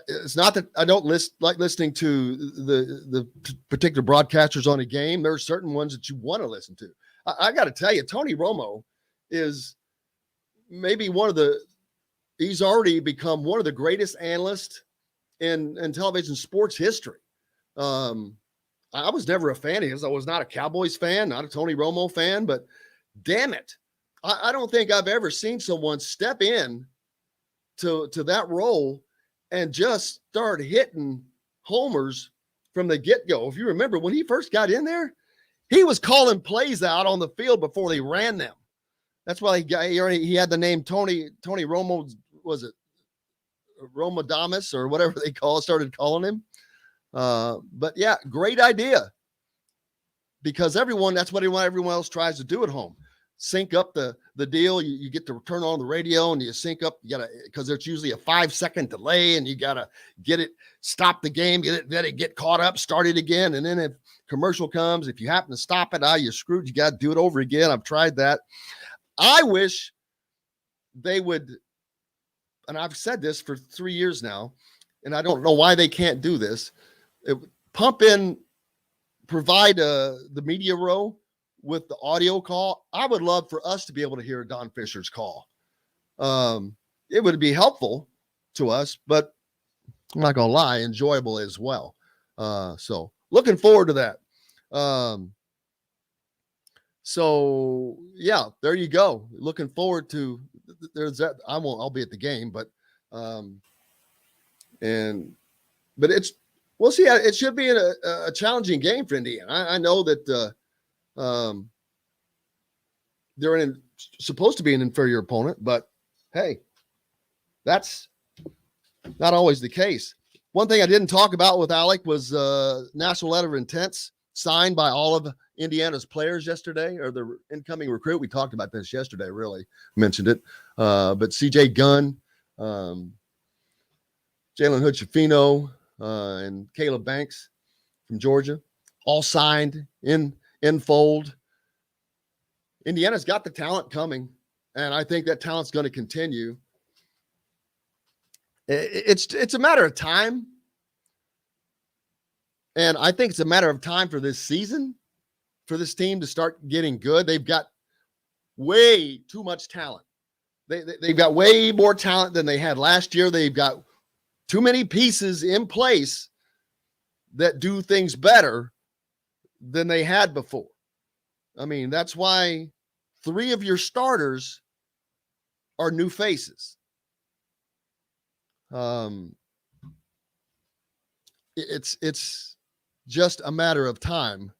it's not that I don't like listening to the particular broadcasters on a game. There are certain ones that you want to listen to. I got to tell you, Tony Romo is maybe he's already become one of the greatest analysts in television sports history. I was never a fan of his. I was not a Cowboys fan, not a Tony Romo fan, but damn it. I don't think I've ever seen someone step in to that role and just start hitting homers from the get-go. If you remember, when he first got in there, he was calling plays out on the field before they ran them. That's why he had the name Tony Romo, was it Romadamus or whatever they started calling him. But yeah, great idea, because that's what everyone else tries to do at home. Sync up the deal. You get to turn on the radio and you sync up. You gotta, because there's usually a 5-second delay, and you gotta stop the game, get caught up, start it again, and then if commercial comes, if you happen to stop it, you're screwed. You got to do it over again. I've tried that. I wish they would, and I've said this for 3 years now, and I don't know why they can't do this. Provide the media row with the audio call. I would love for us to be able to hear Don Fisher's call. It would be helpful to us, but I'm not going to lie, enjoyable as well. So looking forward to that. So yeah, there you go. Looking forward to, there's that. I'll be at the game, but we'll see. It should be a challenging game for Indiana. I know that they're supposed to be an inferior opponent, but hey, that's not always the case. One thing I didn't talk about with Alec was national letter of intents signed by all of Indiana's players yesterday, or the incoming recruit. We talked about this yesterday, really mentioned it. But CJ Gunn, Jalen Hood-Schifino, and Caleb Banks from Georgia, all signed in fold. Indiana's got the talent coming, and I think that talent's going to continue. It's a matter of time. And I think it's a matter of time for this season, for this team to start getting good. They've got way too much talent. They've got way more talent than they had last year. They've got too many pieces in place that do things better than they had before. I mean, that's why 3 of your starters are new faces. It's just a matter of time.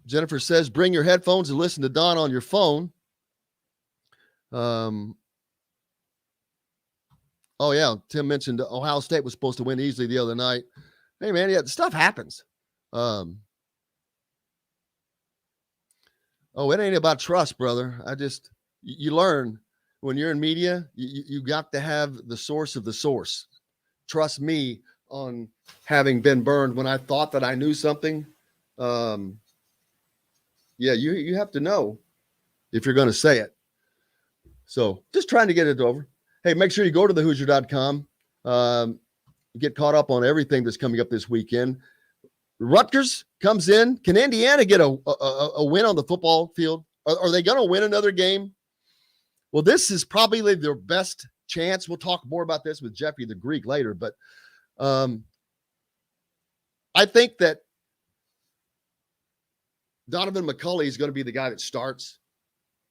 Jennifer says, bring your headphones and listen to Don on your phone. Oh yeah, Tim mentioned Ohio State was supposed to win easily the other night. Hey man, yeah, stuff happens. Oh, it ain't about trust, brother. You learn when you're in media, you got to have the source of the source. Trust me on having been burned when I thought that I knew something. Yeah, you have to know if you're going to say it. So just trying to get it over. Hey, make sure you go to thehoosier.com. Get caught up on everything that's coming up this weekend. Rutgers comes in. Can Indiana get a win on the football field? Are they going to win another game? Well, this is probably their best chance. We'll talk more about this with Jeffrey the Greek later, but I think that Donovan McCulley is going to be the guy that starts.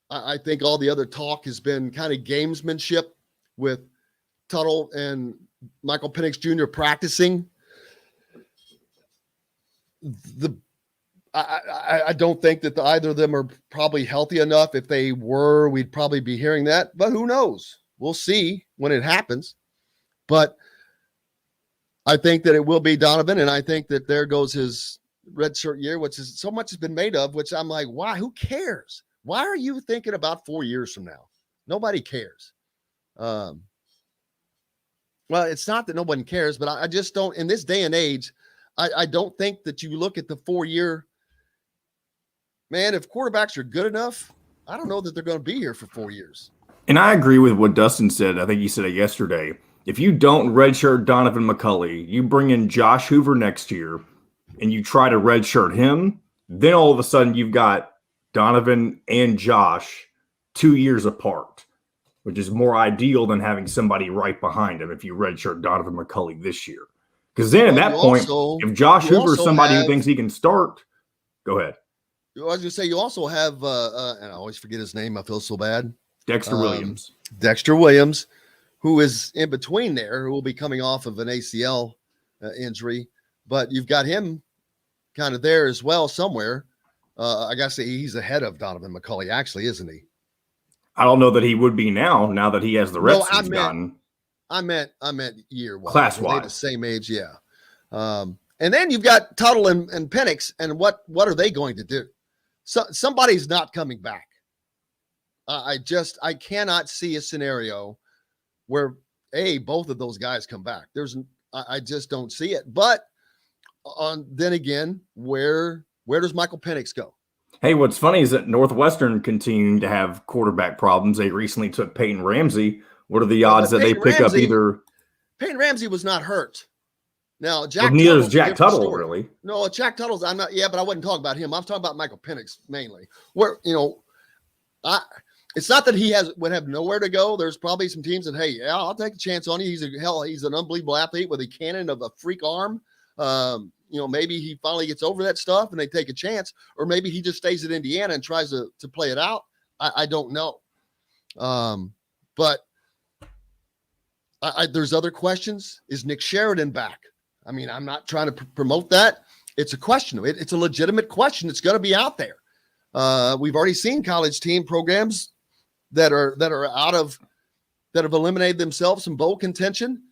I think all the other talk has been kind of gamesmanship with Tuttle and Michael Penix Jr. practicing. I don't think that either of them are probably healthy enough. If they were, we'd probably be hearing that, but who knows? We'll see when it happens. But I think that it will be Donovan, and I think that there goes his redshirt year, which is so much has been made of, which I'm like, why? Who cares? Why are you thinking about 4 years from now? Nobody cares. Well, it's not that nobody cares, but I just don't, in this day and age, I don't think that you look at the 4-year, man, if quarterbacks are good enough, I don't know that they're going to be here for 4 years. And I agree with what Dustin said. I think he said it yesterday. If you don't redshirt Donovan McCulley, you bring in Josh Hoover next year, and you try to redshirt him, then all of a sudden you've got Donovan and Josh 2 years apart, which is more ideal than having somebody right behind him if you redshirt Donovan McCulley this year. Because then at that point, if Josh Hoover is somebody who thinks he can start, go ahead. I was going to say, you also have, and I always forget his name. I feel so bad. Dexter Williams. Dexter Williams, who is in between there, who will be coming off of an ACL injury. But you've got him kind of there as well somewhere. I got to say he's ahead of Donovan McCulley, actually, isn't he? I don't know that he would be now that he has the reps he's gotten. I meant year-wise. Class-wise. The same age, yeah. And then you've got Tuttle and Penix, and what are they going to do? So somebody's not coming back. I cannot see a scenario where both of those guys come back. I just don't see it. But then again, where does Michael Penix go? Hey, what's funny is that Northwestern continuing to have quarterback problems. They recently took Peyton Ramsey. What are the odds that they pick up either? Peyton Ramsey was not hurt. Now, neither is Jack Tuttle, really. No, Jack Tuttle's. I'm not. Yeah, but I wouldn't talk about him. I'm talking about Michael Penix mainly. It's not that he would have nowhere to go. There's probably some teams that, hey, yeah, I'll take a chance on you. He's an unbelievable athlete with a cannon of a freak arm. Maybe he finally gets over that stuff and they take a chance, or maybe he just stays at Indiana and tries to play it out. I don't know. But there's other questions. Is Nick Sheridan back? I mean, I'm not trying to promote that. It's a question. It's a legitimate question. It's going to be out there. We've already seen college team programs that have eliminated themselves from bowl contention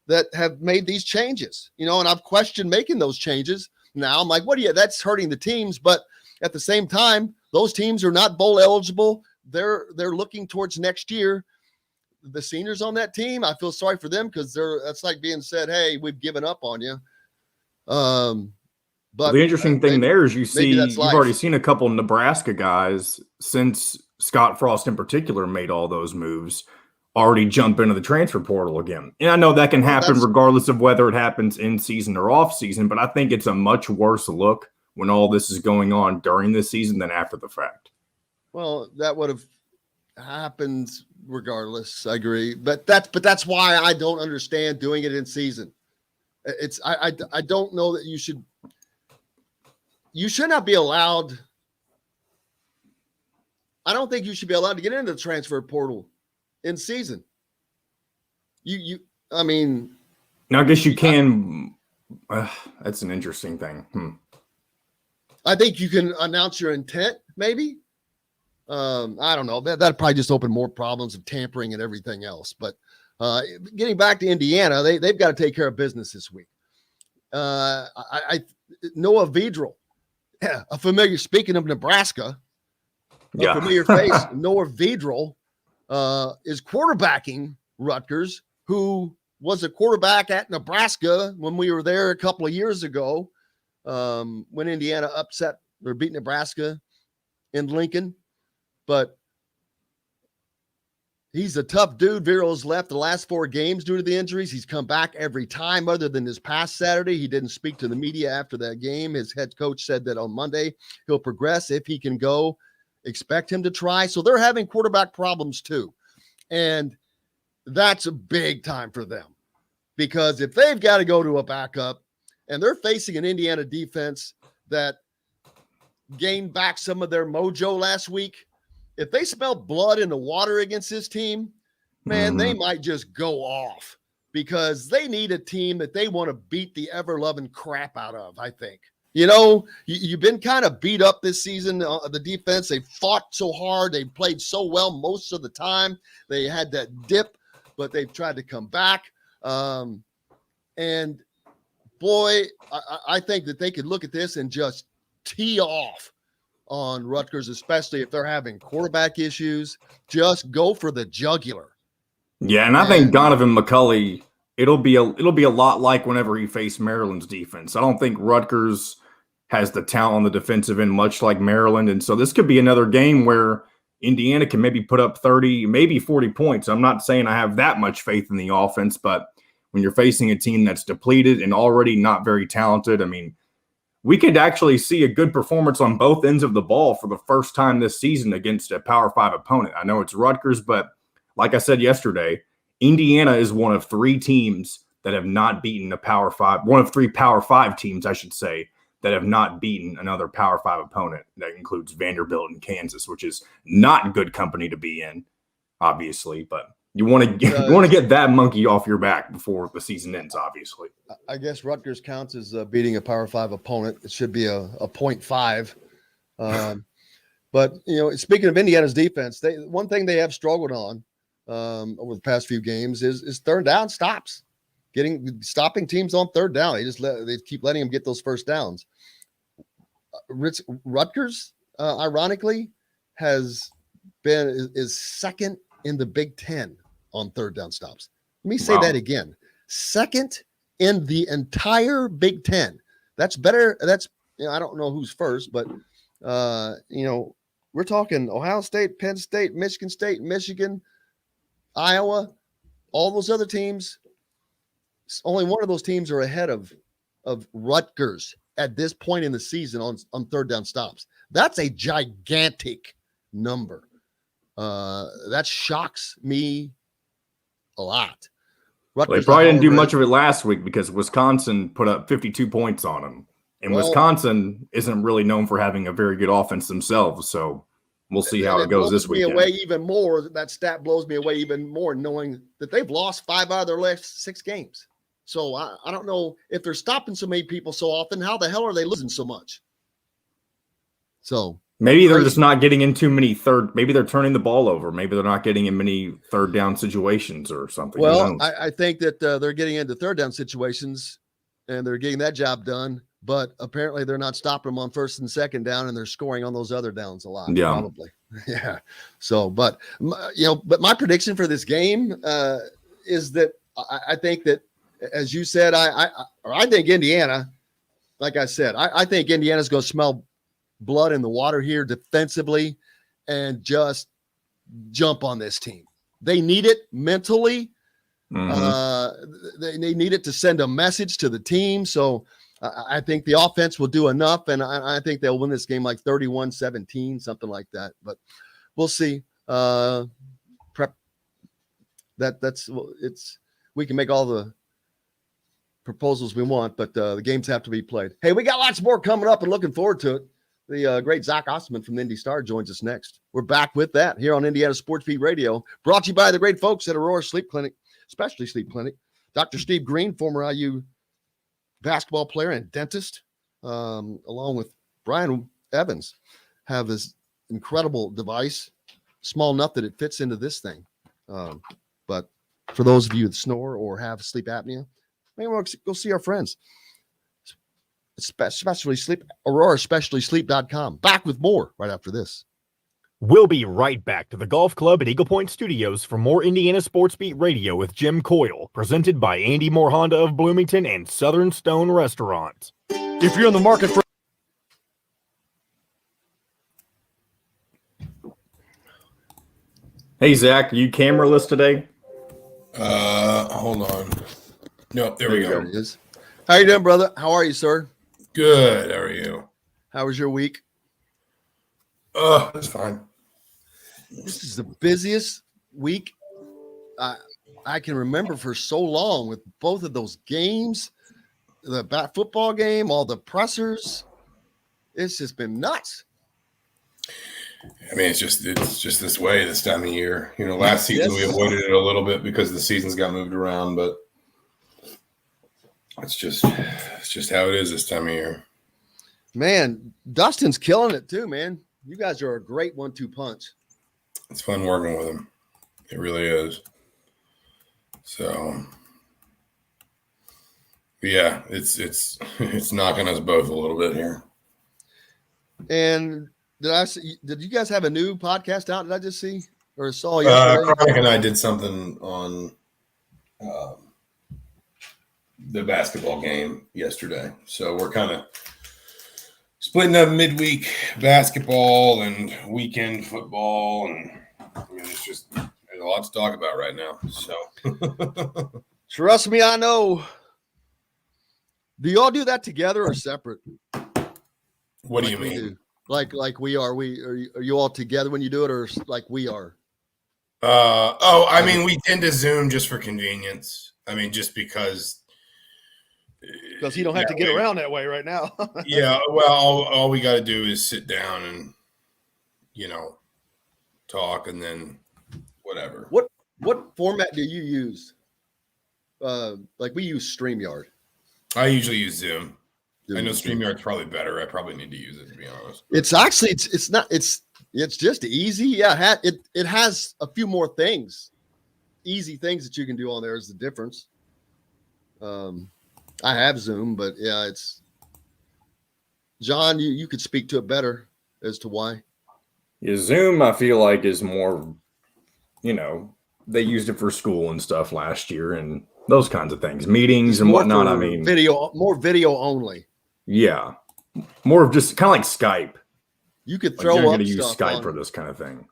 that have made these changes, and I've questioned making those changes. Now I'm like, that's hurting the teams. But at the same time, those teams are not bowl eligible. They're looking towards next year. The seniors on that team, I feel sorry for them because that's like being said, hey, we've given up on you. But the interesting thing there is you've already seen a couple Nebraska guys, since Scott Frost in particular made all those moves, already jump into the transfer portal again. And I know that can happen regardless of whether it happens in season or off season, but I think it's a much worse look when all this is going on during the season than after the fact. Well, that would have happened regardless. I agree. But that's why I don't understand doing it in season. I don't know that you should not be allowed. I don't think you should be allowed to get into the transfer portal in season. I mean, now I guess you can. That's an interesting thing. I think you can announce your intent, maybe. I don't know. That probably just opened more problems of tampering and everything else. But getting back to Indiana, they've got to take care of business this week. Noah Vedral, a familiar. Speaking of Nebraska, a familiar face. Noah Vedral is quarterbacking Rutgers, who was a quarterback at Nebraska when we were there a couple of years ago, when Indiana upset or beat Nebraska in Lincoln. But he's a tough dude. Viral's left the last 4 games due to the injuries. He's come back every time other than this past Saturday. He didn't speak to the media after that game. His head coach said that on Monday he'll progress if he can go. Expect him to try. So they're having quarterback problems too. And that's a big time for them, because if they've got to go to a backup and they're facing an Indiana defense that gained back some of their mojo last week, if they smell blood in the water against this team, man, they might just go off, because they need a team that they want to beat the ever-loving crap out of, I think. You've been kind of beat up this season. The defense, they fought so hard. They played so well most of the time. They had that dip, but they've tried to come back. And, boy, I think that they could look at this and just tee off on Rutgers, especially if they're having quarterback issues. Just go for the jugular. Yeah, and I think Donovan McCulley, it'll be a lot like whenever he faced Maryland's defense. I don't think Rutgers has the talent on the defensive end, much like Maryland. And so this could be another game where Indiana can maybe put up 30, maybe 40 points. I'm not saying I have that much faith in the offense, but when you're facing a team that's depleted and already not very talented, I mean, we could actually see a good performance on both ends of the ball for the first time this season against a Power 5 opponent. I know it's Rutgers, but like I said yesterday, Indiana is one of 3 teams that have not beaten a Power 5, one of 3 Power 5 teams, I should say, that have not beaten another Power 5 opponent. That includes Vanderbilt and Kansas, which is not good company to be in, obviously, but you want to get that monkey off your back before the season ends, obviously. I guess Rutgers counts as beating a Power 5 opponent. It should be a 0.5. But, speaking of Indiana's defense, one thing they have struggled on over the past few games is third down stops, stopping teams on third down. They keep letting them get those first downs. Rutgers, ironically, is second in the Big Ten on third down stops. Let me say that again. Second in the entire Big Ten. That's better. I don't know who's first, but we're talking Ohio State, Penn State, Michigan, Iowa, all those other teams. Only one of those teams are ahead of Rutgers at this point in the season on third down stops. That's a gigantic number. That shocks me a lot. They probably didn't do much of it last week because Wisconsin put up 52 points on them. And Wisconsin isn't really known for having a very good offense themselves. So we'll see how it goes this weekend. That stat blows me away even more, knowing that they've lost 5 out of their last 6 games. So I don't know if they're stopping so many people so often. How the hell are they losing so much? So Maybe they're just not getting in too many maybe they're turning the ball over. Maybe they're not getting in many third down situations or something. Well, I think that they're getting into third down situations and they're getting that job done, but apparently they're not stopping them on first and second down, and they're scoring on those other downs a lot. Yeah. Probably. Yeah. So, but my prediction for this game is that I think that, as you said, I think Indiana, like I said, I think Indiana's going to smell blood in the water here defensively and just jump on this team. They need it mentally. They need it to send a message to the team. So I think the offense will do enough, and I think they'll win this game like 31-17, something like that. But we'll see. We can make all the proposals we want, but the games have to be played. Hey, we got lots more coming up and looking forward to it. The great Zach Osterman from the Indy Star joins us next. We're back with that here on Indiana Sports Beat Radio, brought to you by the great folks at Aurora Sleep Clinic, especially Sleep Clinic. Dr. Steve Green, former IU basketball player and dentist, along with Brian Evans, have this incredible device, small enough that it fits into this thing. But for those of you that snore or have sleep apnea, maybe we'll go see our friends. Especially Sleep, Aurora, SpeciallySleep.com. Back with more right after this. We'll be right back to the Golf Club at Eagle Point Studios for more Indiana Sports Beat Radio with Jim Coyle, presented by Andy Moore Honda of Bloomington and Southern Stone Restaurant. If you're in the market for Hey, Zach, you cameraless today? Hold on. Nope, there we go. There it is. How you doing, brother? How are you, sir? Good. How are you? How was your week? That's fine. This is the busiest week I can remember for so long, with both of those games, the football game, all the pressers. It's just been nuts. I mean, it's just this way this time of year. You know, last season we avoided it a little bit because the seasons got moved around, but it's just how it is this time of year. Man, Dustin's killing it too, man. You guys are a great 1-2 punch. It's fun working with him. It really is. So, yeah, it's knocking us both a little bit here. And did you guys have a new podcast out? Did I just see or saw yesterday? Chronic and I did something on the basketball game yesterday. So we're kind of splitting up midweek basketball and weekend football, and I mean, there's a lot to talk about right now. So trust me, I know. Do you all do that together or separate? What do you mean? Like we are. Are you all together when you do it, or like we are? I mean, we tend to Zoom just for convenience. I mean, just because you don't have to get around that way right now. Yeah, well, all we got to do is sit down and, talk, and then whatever. What format do you use? Like we use StreamYard. I usually use Zoom. I know StreamYard's probably better. I probably need to use it, to be honest. It's actually it's just easy. Yeah, it has a few more things, easy things that you can do on there is the difference. I have Zoom, but yeah, it's John. You could speak to it better as to why. Yeah, Zoom, I feel like, is more, they used it for school and stuff last year and those kinds of things, meetings and whatnot. I mean, more video only. Yeah, more of just kind of like Skype. You could throw you're up going to use Skype on, for this kind of thing.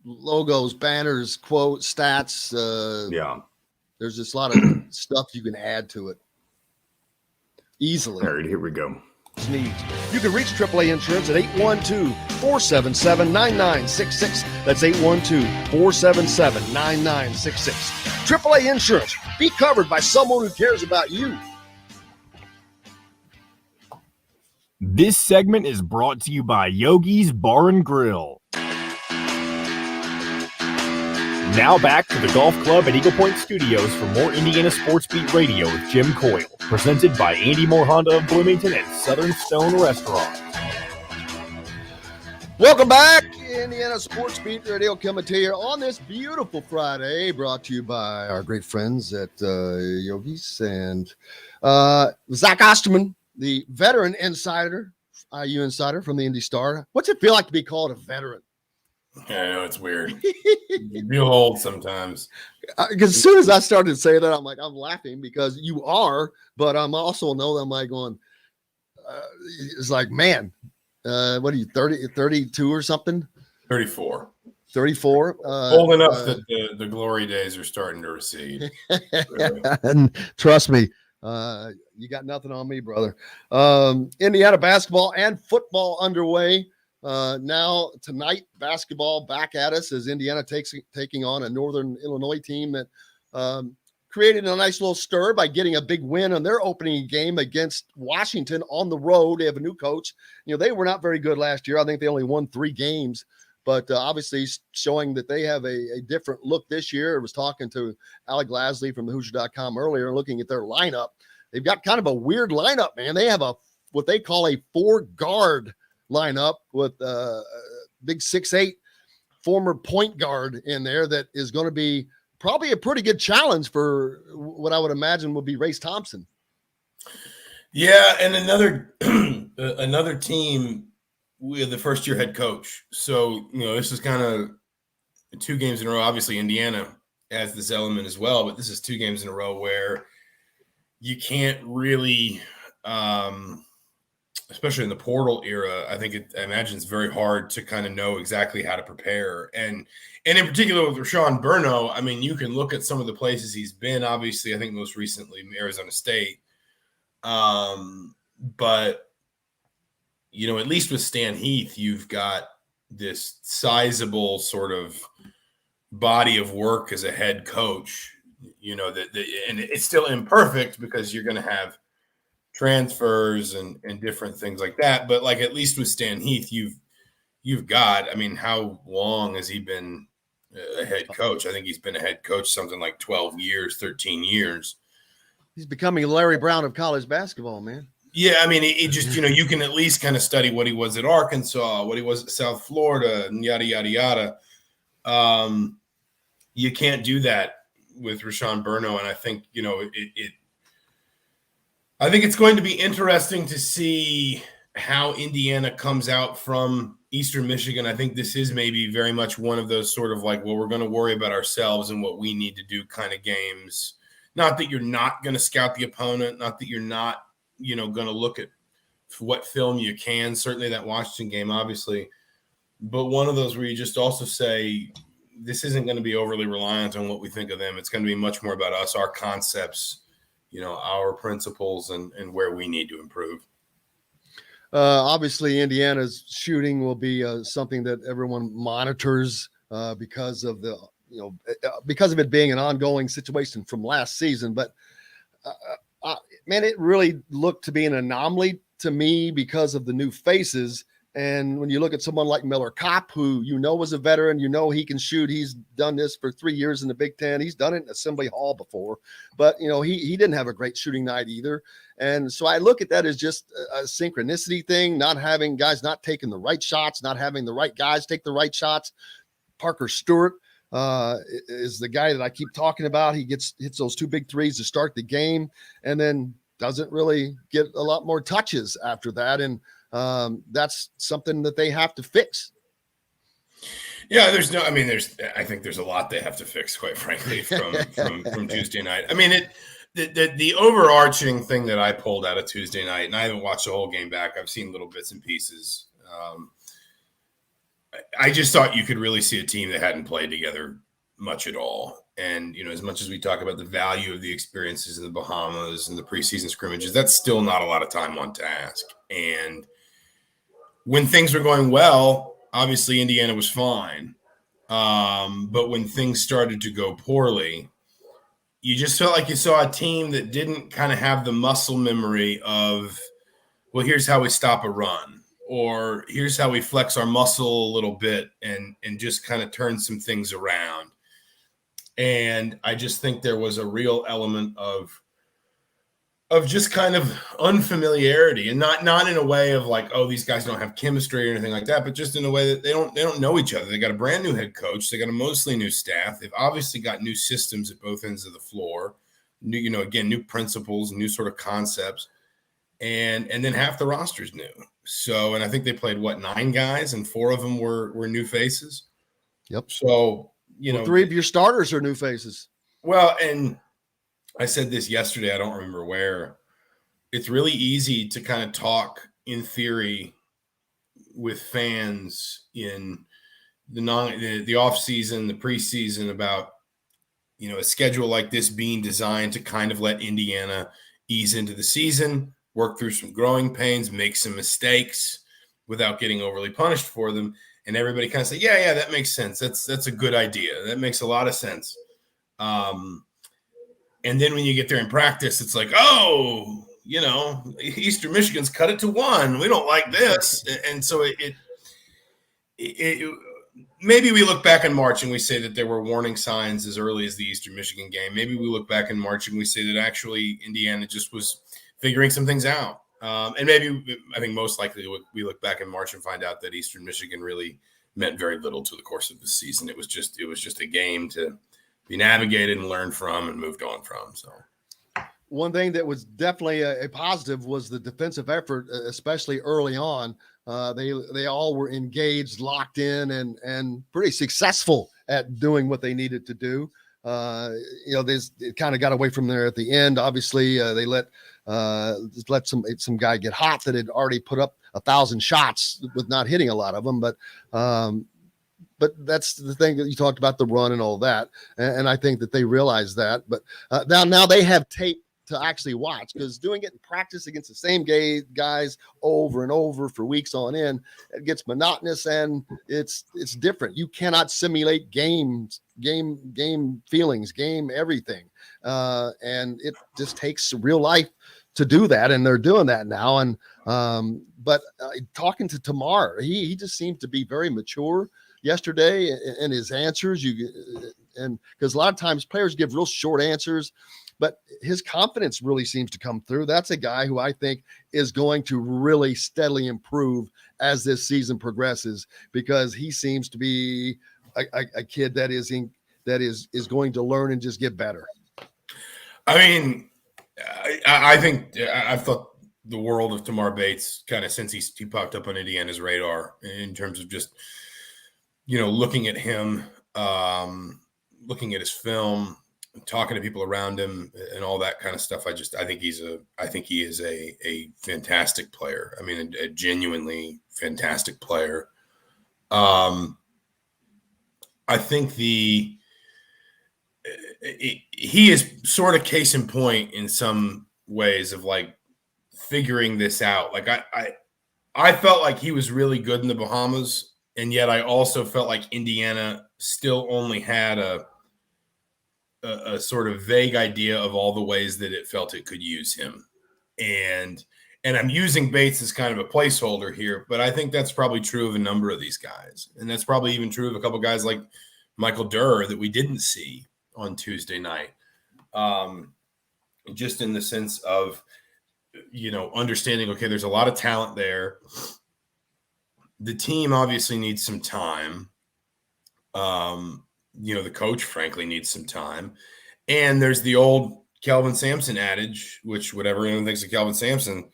Logos, banners, quotes, stats. Yeah, there's just a lot of stuff you can add to it easily. All right, here we go. You can reach AAA Insurance at 812-477-9966. That's 812-477-9966. AAA Insurance. Be covered by someone who cares about you. This segment is brought to you by Yogi's Bar and Grill. Now back to the Golf Club at Eagle Point Studios for more Indiana Sports Beat Radio with Jim Coyle, presented by Andy Moore Honda of Bloomington and Southern Stone Restaurant. Welcome back, Indiana Sports Beat Radio, coming to you on this beautiful Friday, brought to you by our great friends at Yogi's and Zach Osterman, the veteran insider, IU insider from the Indy Star. What's it feel like to be called a veteran? Yeah, I know, it's weird. You feel old sometimes. Because as soon as I started to say that, I'm laughing because you are, but I'm also know that I'm like going, it's like, man, what are you, 30, 32 or something? 34. 34. Old enough that the glory days are starting to recede. And trust me, you got nothing on me, brother. Indiana basketball and football underway. Now tonight, basketball back at us as Indiana taking on a Northern Illinois team that created a nice little stir by getting a big win on their opening game against Washington on the road. They have a new coach. They were not very good last year. I think they only won 3 games, but obviously showing that they have a different look this year. I was talking to Alec Lasley from the Hoosier.com earlier, looking at their lineup. They've got kind of a weird lineup, man. They have what they call a 4-guard lineup with a big 6'8" former point guard in there that is going to be probably a pretty good challenge for what I would imagine will be Race Thompson. Yeah, and another team with the first-year head coach. So, this is kind of 2 games in a row. Obviously, Indiana has this element as well, but this is 2 games in a row where you can't really especially in the portal era, I imagine it's very hard to kind of know exactly how to prepare. And in particular with Rashawn Burno, I mean, you can look at some of the places he's been, obviously, I think most recently Arizona State. But, at least with Stan Heath, you've got this sizable sort of body of work as a head coach, and it's still imperfect because you're going to have transfers and different things like that. But at least with Stan Heath, you've got, I mean, how long has he been a head coach? I think he's been a head coach something like 12 years, 13 years. He's becoming Larry Brown of college basketball, man. Yeah, I mean, it just, you can at least kind of study what he was at Arkansas, what he was at South Florida, and yada, yada, yada. You can't do that with Rashawn Burno, and I think, I think it's going to be interesting to see how Indiana comes out from Eastern Michigan. I think this is maybe very much one of those sort of we're going to worry about ourselves and what we need to do kind of games. Not that you're not going to scout the opponent, not that you're not, going to look at what film you can, certainly that Washington game, obviously, but one of those where you just also say, this isn't going to be overly reliant on what we think of them. It's going to be much more about us, our concepts, our principles and where we need to improve. Obviously, Indiana's shooting will be something that everyone monitors because of because of it being an ongoing situation from last season. But man, it really looked to be an anomaly to me because of the new faces. And when you look at someone like Miller Kopp, who was a veteran, he can shoot. He's done this for 3 years in the Big Ten. He's done it in Assembly Hall before, but he didn't have a great shooting night either. And so I look at that as just a synchronicity thing, not having guys not taking the right shots, not having the right guys take the right shots. Parker Stewart is the guy that I keep talking about. He hits those 2 big threes to start the game, and then doesn't really get a lot more touches after that. And that's something that they have to fix. Yeah, I think there's a lot they have to fix, quite frankly, from Tuesday night. I mean, the overarching thing that I pulled out of Tuesday night, and I haven't watched the whole game back. I've seen little bits and pieces. I just thought you could really see a team that hadn't played together much at all. And, as much as we talk about the value of the experiences in the Bahamas and the preseason scrimmages, that's still not a lot of time on task. And when things were going well, obviously Indiana was fine. But when things started to go poorly, you just felt like you saw a team that didn't kind of have the muscle memory of, well, here's how we stop a run, or here's how we flex our muscle a little bit and just kind of turn some things around. And I just think there was a real element of of just kind of unfamiliarity, and not in a way of like, oh, these guys don't have chemistry or anything like that, but just in a way that they don't know each other. They got a brand new head coach. They got a mostly new staff. They've obviously got new systems at both ends of the floor. New, again, new principles, new sort of concepts, and then half the roster's new. So, and I think they played 9 guys, and 4 of them were new faces. Yep. So, 3 of your starters are new faces. Well, and I said this yesterday, I don't remember where. It's really easy to kind of talk in theory with fans in the off season, the preseason about, a schedule like this being designed to kind of let Indiana ease into the season, work through some growing pains, make some mistakes without getting overly punished for them. And everybody kind of say, yeah, that makes sense. That's a good idea. That makes a lot of sense. And then when you get there in practice, it's like, oh, Eastern Michigan's cut it to 1. We don't like this. And so it maybe we look back in March and we say that there were warning signs as early as the Eastern Michigan game. Maybe we look back in March and we say that actually Indiana just was figuring some things out. And maybe, I think most likely we look back in March and find out that Eastern Michigan really meant very little to the course of the season. It was just a game to be navigated and learned from and moved on from. So one thing that was definitely a positive was the defensive effort, especially early on. They all were engaged, locked in, and pretty successful at doing what they needed to do. It kind of got away from there at the end. Obviously, they let some guy get hot that had already put up 1,000 shots with not hitting a lot of them. But that's the thing that you talked about, the run and all that. And I think that they realize that. But now they have tape to actually watch, because doing it in practice against the same guys over and over for weeks on end, it gets monotonous and it's different. You cannot simulate game feelings, game everything. And it just takes real life to do that. And they're doing that now. And but talking to Tamar, he just seemed to be very mature yesterday in his answers. And because a lot of times players give real short answers, but his confidence really seems to come through. That's a guy who I think is going to really steadily improve as this season progresses, because he seems to be a kid that is going to learn and just get better. I mean, I think I've thought the world of Tamar Bates kind of since he popped up on Indiana's radar in terms of just, looking at him, looking at his film, talking to people around him and all that kind of stuff. I think he is a fantastic player. I mean, a genuinely fantastic player. I think he is sort of case in point in some ways of like figuring this out. Like I felt like he was really good in the Bahamas, and yet I also felt like Indiana still only had a sort of vague idea of all the ways that it felt it could use him. And I'm using Bates as kind of a placeholder here, but I think that's probably true of a number of these guys. And that's probably even true of a couple of guys like Michael Durr that we didn't see on Tuesday night. Just in the sense of, understanding, okay, there's a lot of talent there. The team obviously needs some time. The coach, frankly, needs some time. And there's the old Kelvin Sampson adage, which whatever anyone thinks of Kelvin Sampson,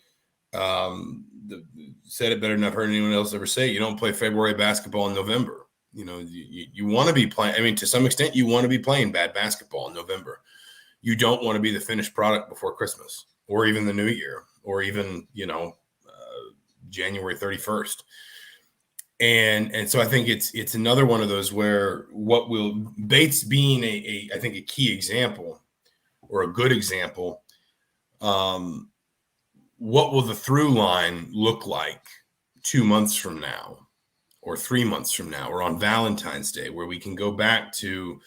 said it better than I've heard anyone else ever say. You don't play February basketball in November. You want to be playing. I mean, to some extent, you want to be playing bad basketball in November. You don't want to be the finished product before Christmas or even the New Year or even, January 31st. And so I think it's another one of those where what will Bates being I think a key example or a good example, what will the through line look like 2 months from now or 3 months from now or on Valentine's Day, where we can go back to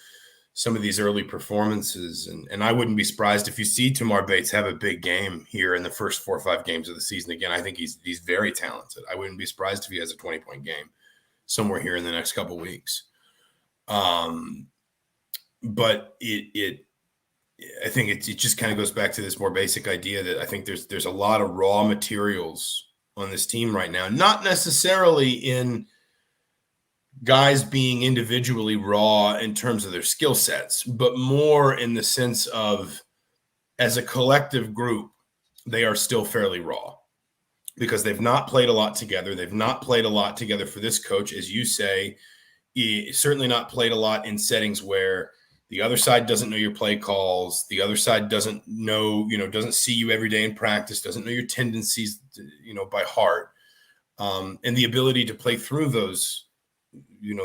some of these early performances. And I wouldn't be surprised if you see Tamar Bates have a big game here in the first 4 or 5 games of the season. Again, I think he's very talented. I wouldn't be surprised if he has a 20-point game somewhere here in the next couple of weeks. But I think it just kind of goes back to this more basic idea that I think there's a lot of raw materials on this team right now, not necessarily in guys being individually raw in terms of their skill sets, but more in the sense of as a collective group, they are still fairly raw because they've not played a lot together. They've not played a lot together for this coach, as you say, certainly not played a lot in settings where the other side doesn't know your play calls. The other side doesn't know, doesn't see you every day in practice, doesn't know your tendencies, by heart. And the ability to play through those,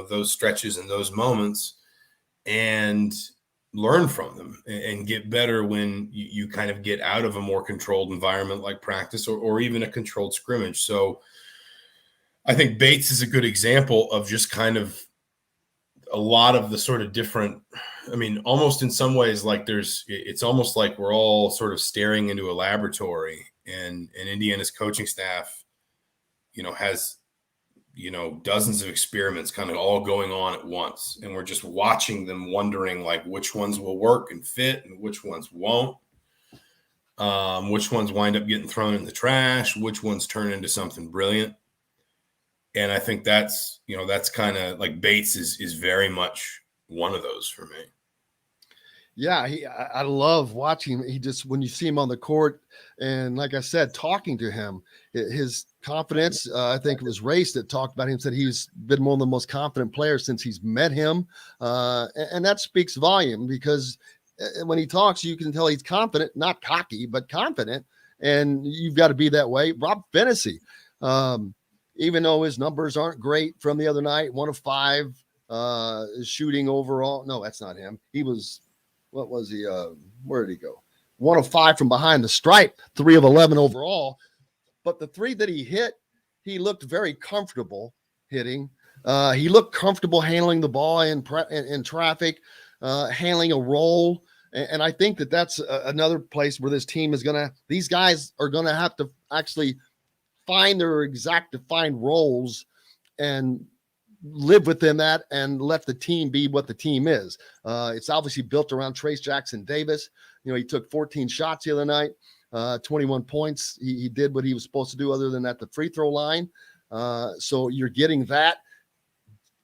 those stretches and those moments and learn from them and get better when you kind of get out of a more controlled environment like practice or even a controlled scrimmage. So I think Bates is a good example of just kind of a lot of the sort of different, almost in some ways, like it's almost like we're all sort of staring into a laboratory and Indiana's coaching staff, has, dozens of experiments kind of all going on at once. And we're just watching them wondering like which ones will work and fit and which ones won't, which ones wind up getting thrown in the trash, which ones turn into something brilliant. And I think that's kind of like Bates is very much one of those for me. Yeah, I love watching him. When you see him on the court and like I said, talking to him, his confidence, I think it was Race that talked about him, said he's been one of the most confident players since he's met him. And that speaks volume because when he talks, you can tell he's confident, not cocky, but confident. And you've got to be that way. Rob Fennessy, even though his numbers aren't great from the other night, 1 of 5 shooting overall. No, that's not him. He was, what was he? Where did he go? 1 of 5 from behind the stripe, 3 of 11 overall. But the 3 that he hit, he looked very comfortable hitting. He looked comfortable handling the ball in traffic, handling a roll. And I think that's another place where this team is these guys are going to have to actually find their exact defined roles and live within that and let the team be what the team is. It's obviously built around Trace Jackson Davis. He took 14 shots the other night, 21 points. He did what he was supposed to do other than at the free throw line. So you're getting that.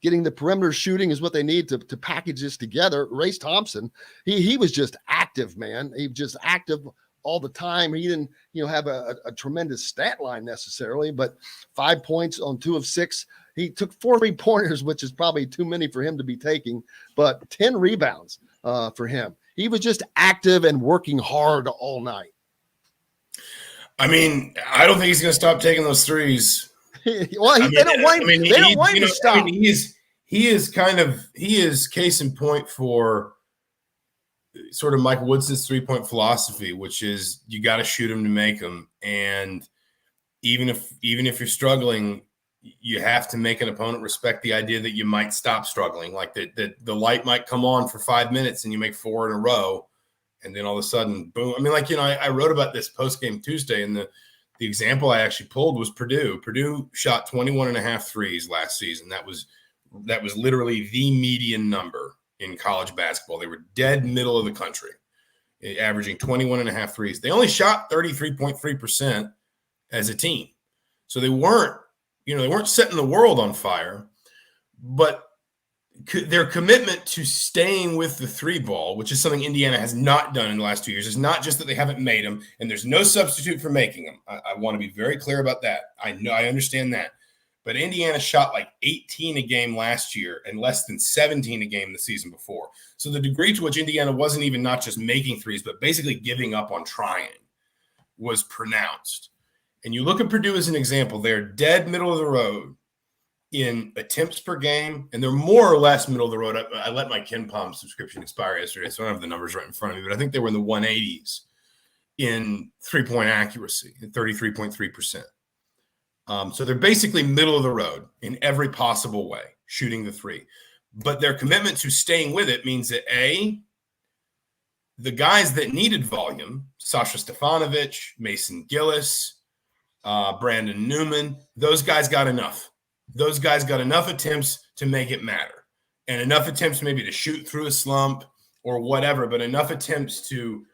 Getting the perimeter shooting is what they need to package this together. Race Thompson, he was just active, man. He was just active all the time. He didn't, have a tremendous stat line necessarily, but 5 points on 2 of 6. He took 4 3-pointers, which is probably too many for him to be taking, but 10 rebounds for him. He was just active and working hard all night. I don't think he's going to stop taking those threes. Well, they don't want him to stop. He is case in point for sort of Mike Woodson's 3-point philosophy, which is you got to shoot them to make them. And even if you're struggling, you have to make an opponent respect the idea that you might stop struggling, like that the light might come on for 5 minutes and you make 4 in a row. And then all of a sudden, boom. I wrote about this post-game Tuesday, and the example I actually pulled was Purdue. Purdue shot 21.5 threes last season. That was literally the median number in college basketball. They were dead middle of the country, averaging 21.5 threes. They only shot 33.3% as a team. So they weren't setting the world on fire, but their commitment to staying with the 3 ball, which is something Indiana has not done in the last 2 years, is not just that they haven't made them, and there's no substitute for making them. I want to be very clear about that. I understand that. But Indiana shot like 18 a game last year and less than 17 a game the season before. So the degree to which Indiana wasn't even not just making threes, but basically giving up on trying was pronounced. And you look at Purdue as an example, they're dead middle of the road in attempts per game, and they're more or less middle of the road. I let my KenPom subscription expire yesterday, so I don't have the numbers right in front of me, but I think they were in the 180s in 3-point accuracy at 33.3%. So they're basically middle of the road in every possible way, shooting the 3. But their commitment to staying with it means that, A, the guys that needed volume, Sasha Stefanovic, Mason Gillis, Brandon Newman, those guys got enough. Those guys got enough attempts to make it matter, and enough attempts maybe to shoot through a slump or whatever, but enough attempts to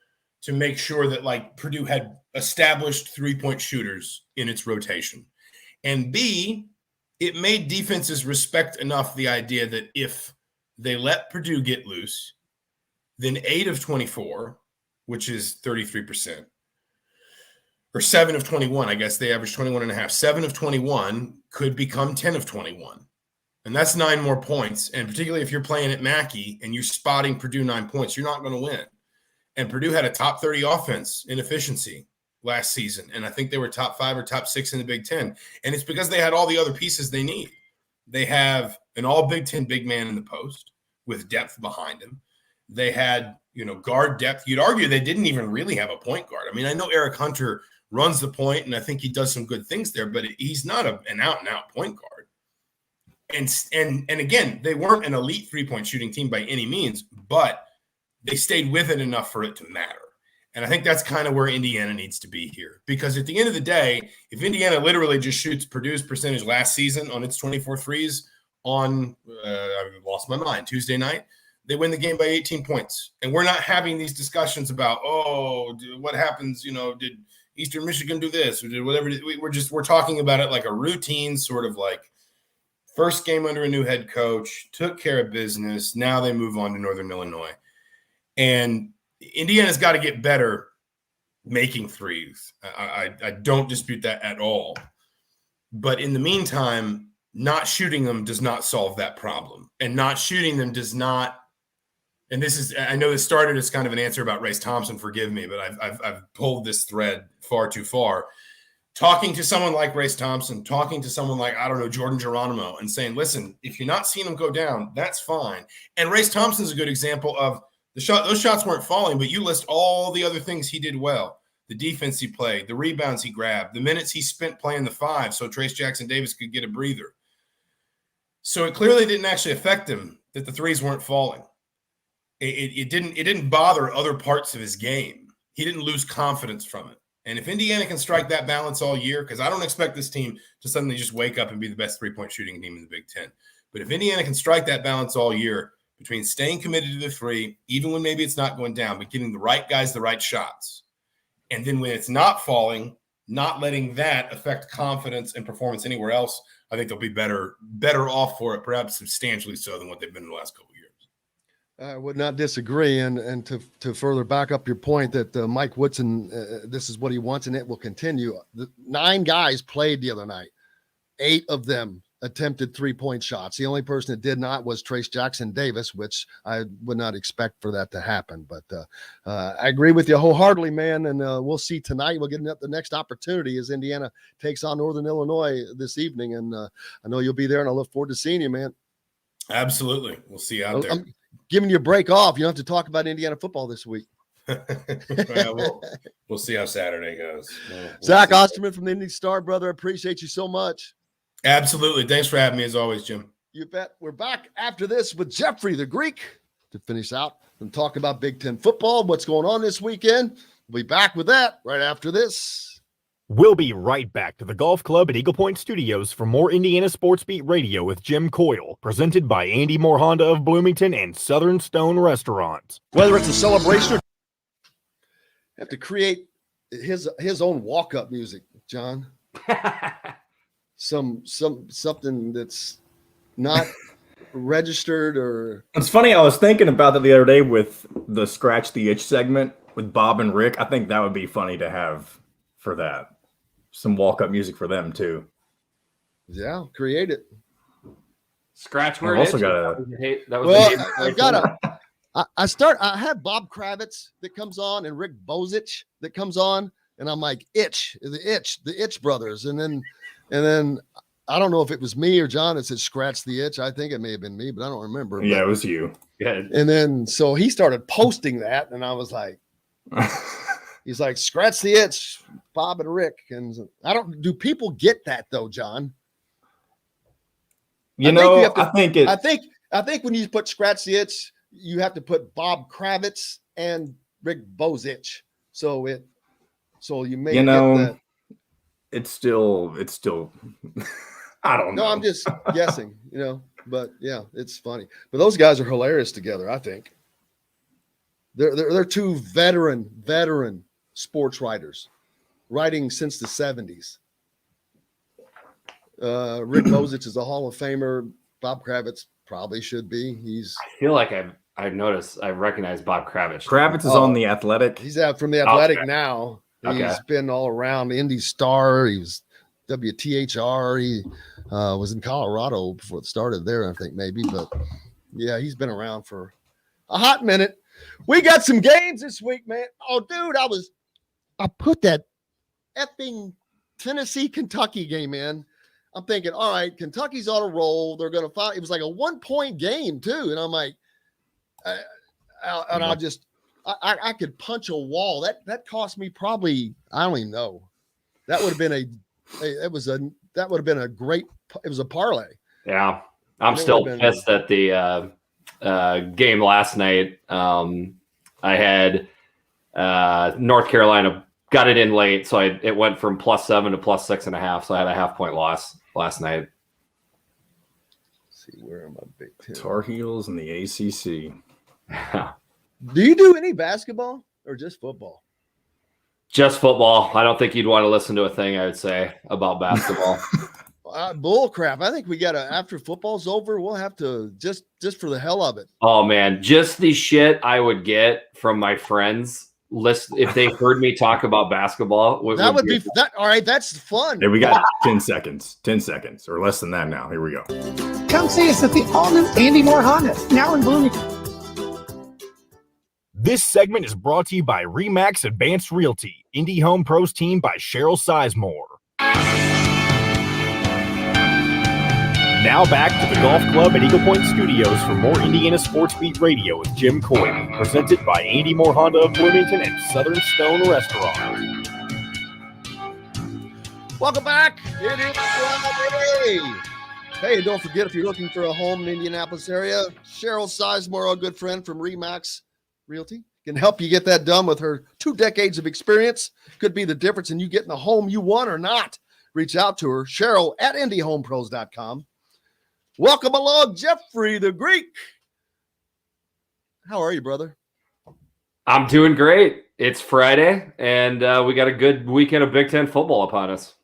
make sure that like Purdue had established 3-point shooters in its rotation. And B, it made defenses respect enough the idea that if they let Purdue get loose, then 8 of 24, which is 33%, or 7 of 21, I guess they averaged 21.5. 7 of 21 could become 10 of 21. And that's 9 more points. And particularly if you're playing at Mackey and you're spotting Purdue 9 points, you're not going to win. And Purdue had a top 30 offense in efficiency last season. And I think they were top 5 or top 6 in the Big Ten. And it's because they had all the other pieces they need. They have an all Big Ten big man in the post with depth behind him. They had, guard depth. You'd argue they didn't even really have a point guard. I mean, I know Eric Hunter runs the point, and I think he does some good things there, but he's not an out-and-out point guard. And again, they weren't an elite 3-point shooting team by any means, but they stayed with it enough for it to matter. And I think that's kind of where Indiana needs to be here. Because at the end of the day, if Indiana literally just shoots Purdue's percentage last season on its 24 threes on, I lost my mind, Tuesday night, they win the game by 18 points. And we're not having these discussions about, what happens, did Eastern Michigan do this or did whatever. We're talking about it like a routine sort of like first game under a new head coach, took care of business. Now they move on to Northern Illinois. And Indiana's got to get better making threes. I don't dispute that at all. But in the meantime, not shooting them does not solve that problem. And not shooting them does not. And this is, I know this started as kind of an answer about Race Thompson, forgive me, but I've pulled this thread far too far. Talking to someone like Race Thompson, talking to someone like, Jordan Geronimo, and saying, listen, if you're not seeing them go down, that's fine. And Race Thompson's a good example of those shots weren't falling, but you list all the other things he did well. The defense he played, the rebounds he grabbed, the minutes he spent playing the 5 so Trace Jackson Davis could get a breather. So it clearly didn't actually affect him that the threes weren't falling. It didn't bother other parts of his game. He didn't lose confidence from it. And if Indiana can strike that balance all year, because I don't expect this team to suddenly just wake up and be the best 3-point shooting team in the Big Ten. But if Indiana can strike that balance all year between staying committed to the 3, even when maybe it's not going down, but giving the right guys the right shots, and then when it's not falling, not letting that affect confidence and performance anywhere else, I think they'll be better off for it, perhaps substantially so than what they've been in the last couple of years. I would not disagree. And to further back up your point that Mike Woodson, this is what he wants, and it will continue. The 9 guys played the other night. 8 of them attempted 3-point shots. The only person that did not was Trace Jackson Davis, which I would not expect for that to happen. But I agree with you wholeheartedly, man. And we'll see tonight. We'll get the next opportunity as Indiana takes on Northern Illinois this evening. And I know you'll be there, and I look forward to seeing you, man. Absolutely. We'll see you out there. I'm giving you a break off. You don't have to talk about Indiana football this week. We'll see how Saturday goes. Zach Osterman from the Indy Star, brother. Appreciate you so much. Absolutely. Thanks for having me as always, Jim. You bet. We're back after this with Jeffrey the Greek to finish out and talk about Big Ten football, what's going on this weekend. We'll be back with that right after this. We'll be right back to the Golf Club at Eagle Point Studios for more Indiana Sports Beat Radio with Jim Coyle, presented by Andy Moore Honda of Bloomington and Southern Stone Restaurant. Whether it's a celebration or have to create his own walk-up music, John. Something that's not registered or. It's funny. I was thinking about that the other day with the Scratch the Itch segment with Bob and Rick. I think that would be funny to have for that. Some walk-up music for them too. Yeah, create it. Scratch where I've also got I've got I have Bob Kravitz that comes on and Rick Bozich that comes on, and I'm like, the Itch brothers, and then I don't know if it was me or John that said scratch the itch. I think it may have been me, but I don't remember. Yeah, it was you. Yeah. And then so he started posting that, and I was like, he's like, scratch the itch, Bob and Rick. And do people get that though, John? I think when you put scratch the itch, you have to put Bob Kravitz and Rick Bozich. So you may get that. It's still I don't know. No, I'm just guessing, but yeah, it's funny. But those guys are hilarious together, I think. They're two veteran sports writers, writing since the 70s. Rick Mosich is a Hall of Famer. Bob Kravitz probably should be. I feel like I've noticed, I recognize Bob Kravitz. Kravitz is on The Athletic. He's out from The Athletic Okay. now. Okay. He's been all around. Indy Star. He was WTHR. He was in Colorado before it started there, I think, maybe. But yeah, he's been around for a hot minute. We got some games this week, man. Oh, dude, I put that effing Tennessee-Kentucky game in. I'm thinking, all right, Kentucky's on a roll. They're going to find. It was like a 1-point game too, and I'm like, I could punch a wall. That cost me probably, I don't even know. That would have been it was a great. It was a parlay. Yeah, I'm still pissed at the game last night. I had North Carolina got it in late, so it went from +7 to +6.5. So I had a half-point loss last night. Let's see, where am I? Big Ten. Tar Heels and the ACC. Do you do any basketball or just football? Just football. I don't think you'd want to listen to a thing I would say about basketball. Bull crap. I think we got to, after football's over, we'll have to just for the hell of it. Oh man, just the shit I would get from my friends list if they heard me talk about basketball. That would be that. All right, that's fun. Hey, we got 10 seconds. 10 seconds or less than that now. Here we go. Come see us at the all-new Andy Moore Honda, now in Bloomington. This segment is brought to you by Remax Advanced Realty, Indy Home Pros team by Cheryl Sizemore. Now back to the Golf Club at Eagle Point Studios for more Indiana Sports Beat Radio with Jim Coyle, presented by Andy Moore Honda of Bloomington and Southern Stone Restaurant. Welcome back. It is Friday. Hey, don't forget, if you're looking for a home in the Indianapolis area, Cheryl Sizemore, a good friend from Remax Realty, can help you get that done with her 2 decades of experience. Could be the difference in you getting the home you want or not. Reach out to her, Cheryl at IndyHomePros.com. Welcome along, Jeffrey the Greek. How are you, brother? I'm doing great. It's Friday, and we got a good weekend of Big Ten football upon us.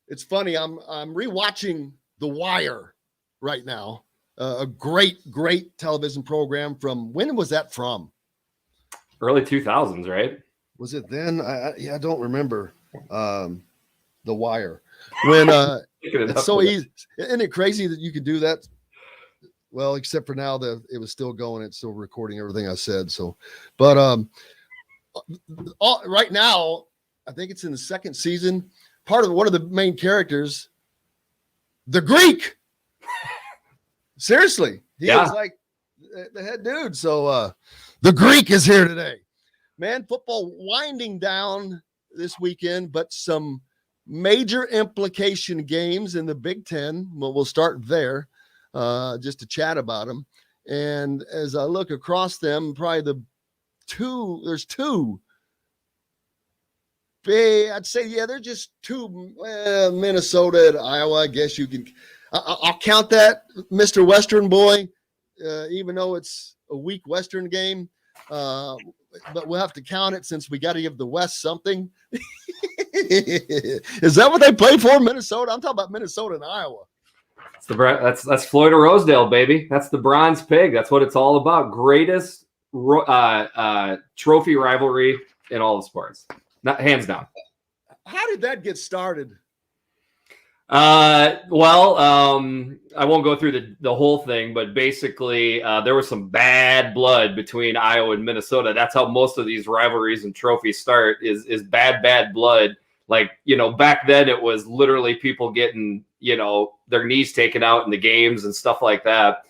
It's funny. I'm rewatching The Wire right now. A great television program from, when was that from? Early 2000s, right? Was it then? I don't remember. The Wire. When it's so easy. Isn't it crazy that you could do that? Well, except for now that it was still going, it's still recording everything I said. So, but right now, I think it's in the second season. One of the main characters, the Greek. Seriously, he is like the head dude. So the Greek is here today. Man, football winding down this weekend, but some major implication games in the Big Ten. Well, we'll start there just to chat about them. And as I look across them, probably there's two big, I'd say, they're just two, Minnesota and Iowa. I guess you can, I'll count that, Mr. Western boy, even though it's a weak Western game. But we'll have to count it since we got to give the West something. Is that what they play for, Minnesota? I'm talking about Minnesota and Iowa. That's Florida Rosedale, baby. That's the Bronze Pig. That's what it's all about. Greatest trophy rivalry in all the sports, not hands down. How did that get started? I won't go through the whole thing, but basically there was some bad blood between Iowa and Minnesota. That's how most of these rivalries and trophies start is bad blood. Like, back then it was literally people getting, their knees taken out in the games and stuff like that.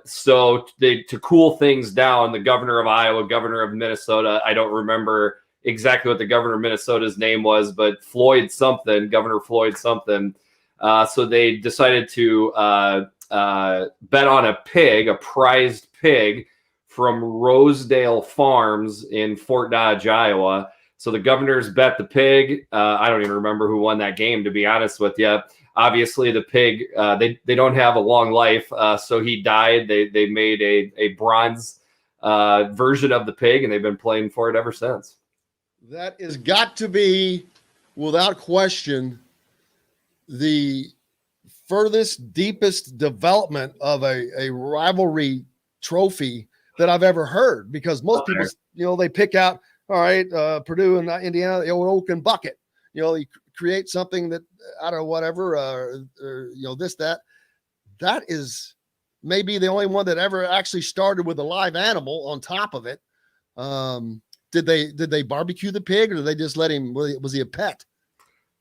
So to cool things down, the governor of Iowa, governor of Minnesota, I don't remember exactly what the governor of Minnesota's name was, but Governor Floyd something. So they decided to bet on a pig, a prized pig from Rosedale Farms in Fort Dodge, Iowa. So the governors bet the pig. I don't even remember who won that game, to be honest with you. Obviously, the pig, they don't have a long life, so he died. They made a bronze version of the pig, and they've been playing for it ever since. That has got to be, without question, the furthest, deepest development of a rivalry trophy that I've ever heard, because most people, they pick out, all right, Purdue and Indiana, the old Oak and Bucket, they create something that out of whatever, or this, that is maybe the only one that ever actually started with a live animal on top of it. Did they barbecue the pig, or did they just let him, was he a pet?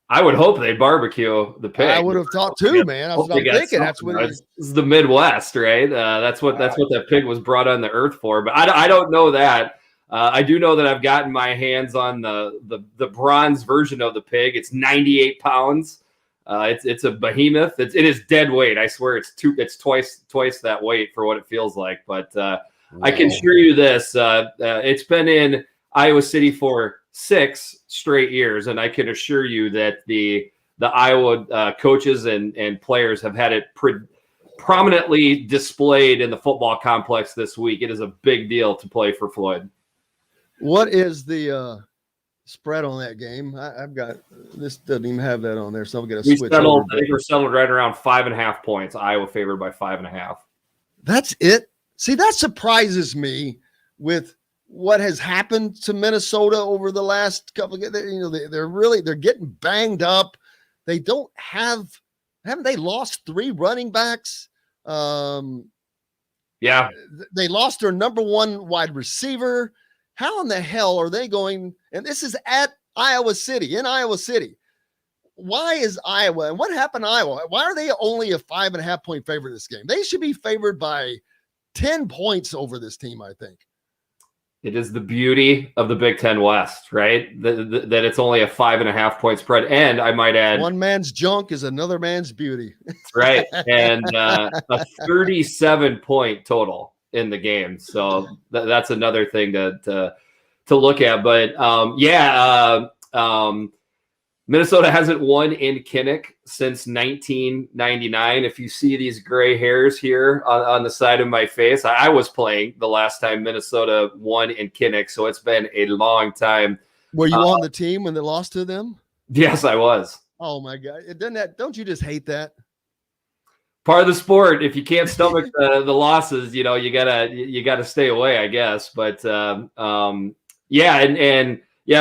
I would hope they barbecue the pig. I would have thought too, man. I'm thinking that's what this is the Midwest, right? That's what that pig was brought on the earth for. But I don't know that. I do know that I've gotten my hands on the bronze version of the pig. It's 98 pounds. It's a behemoth. It is dead weight. I swear it's twice that weight for what it feels like. But I can assure you this: it's been in Iowa City for 6 straight years, and I can assure you that the Iowa coaches and players have had it prominently displayed in the football complex this week. It is a big deal to play for Floyd. What is the spread on that game? I've got this, doesn't even have that on there, so I'm going to switch over. I think we're settled right around 5.5 points. Iowa favored by 5.5. That's it. See, that surprises me with what has happened to Minnesota over the last couple of, they're getting banged up. They haven't they lost 3 running backs? Yeah. They lost their number 1 wide receiver. How in the hell are they going? And this is at Iowa City, in Iowa City. Why is Iowa, and what happened to Iowa? Why are they only a 5.5 point favorite this game? They should be favored by 10 points over this team, I think. It is the beauty of the Big Ten West, right? That it's only a 5.5 point spread. And I might add, one man's junk is another man's beauty. That's right. And a 37 point total in the game. So that's another thing to look at. But Minnesota hasn't won in Kinnick since 1999. If you see these gray hairs here on the side of my face, I was playing the last time Minnesota won in Kinnick, so it's been a long time. Were you on the team when they lost to them? Yes, I was. Oh my God! Don't you just hate that? Part of the sport. If you can't stomach the losses, you gotta stay away, I guess. But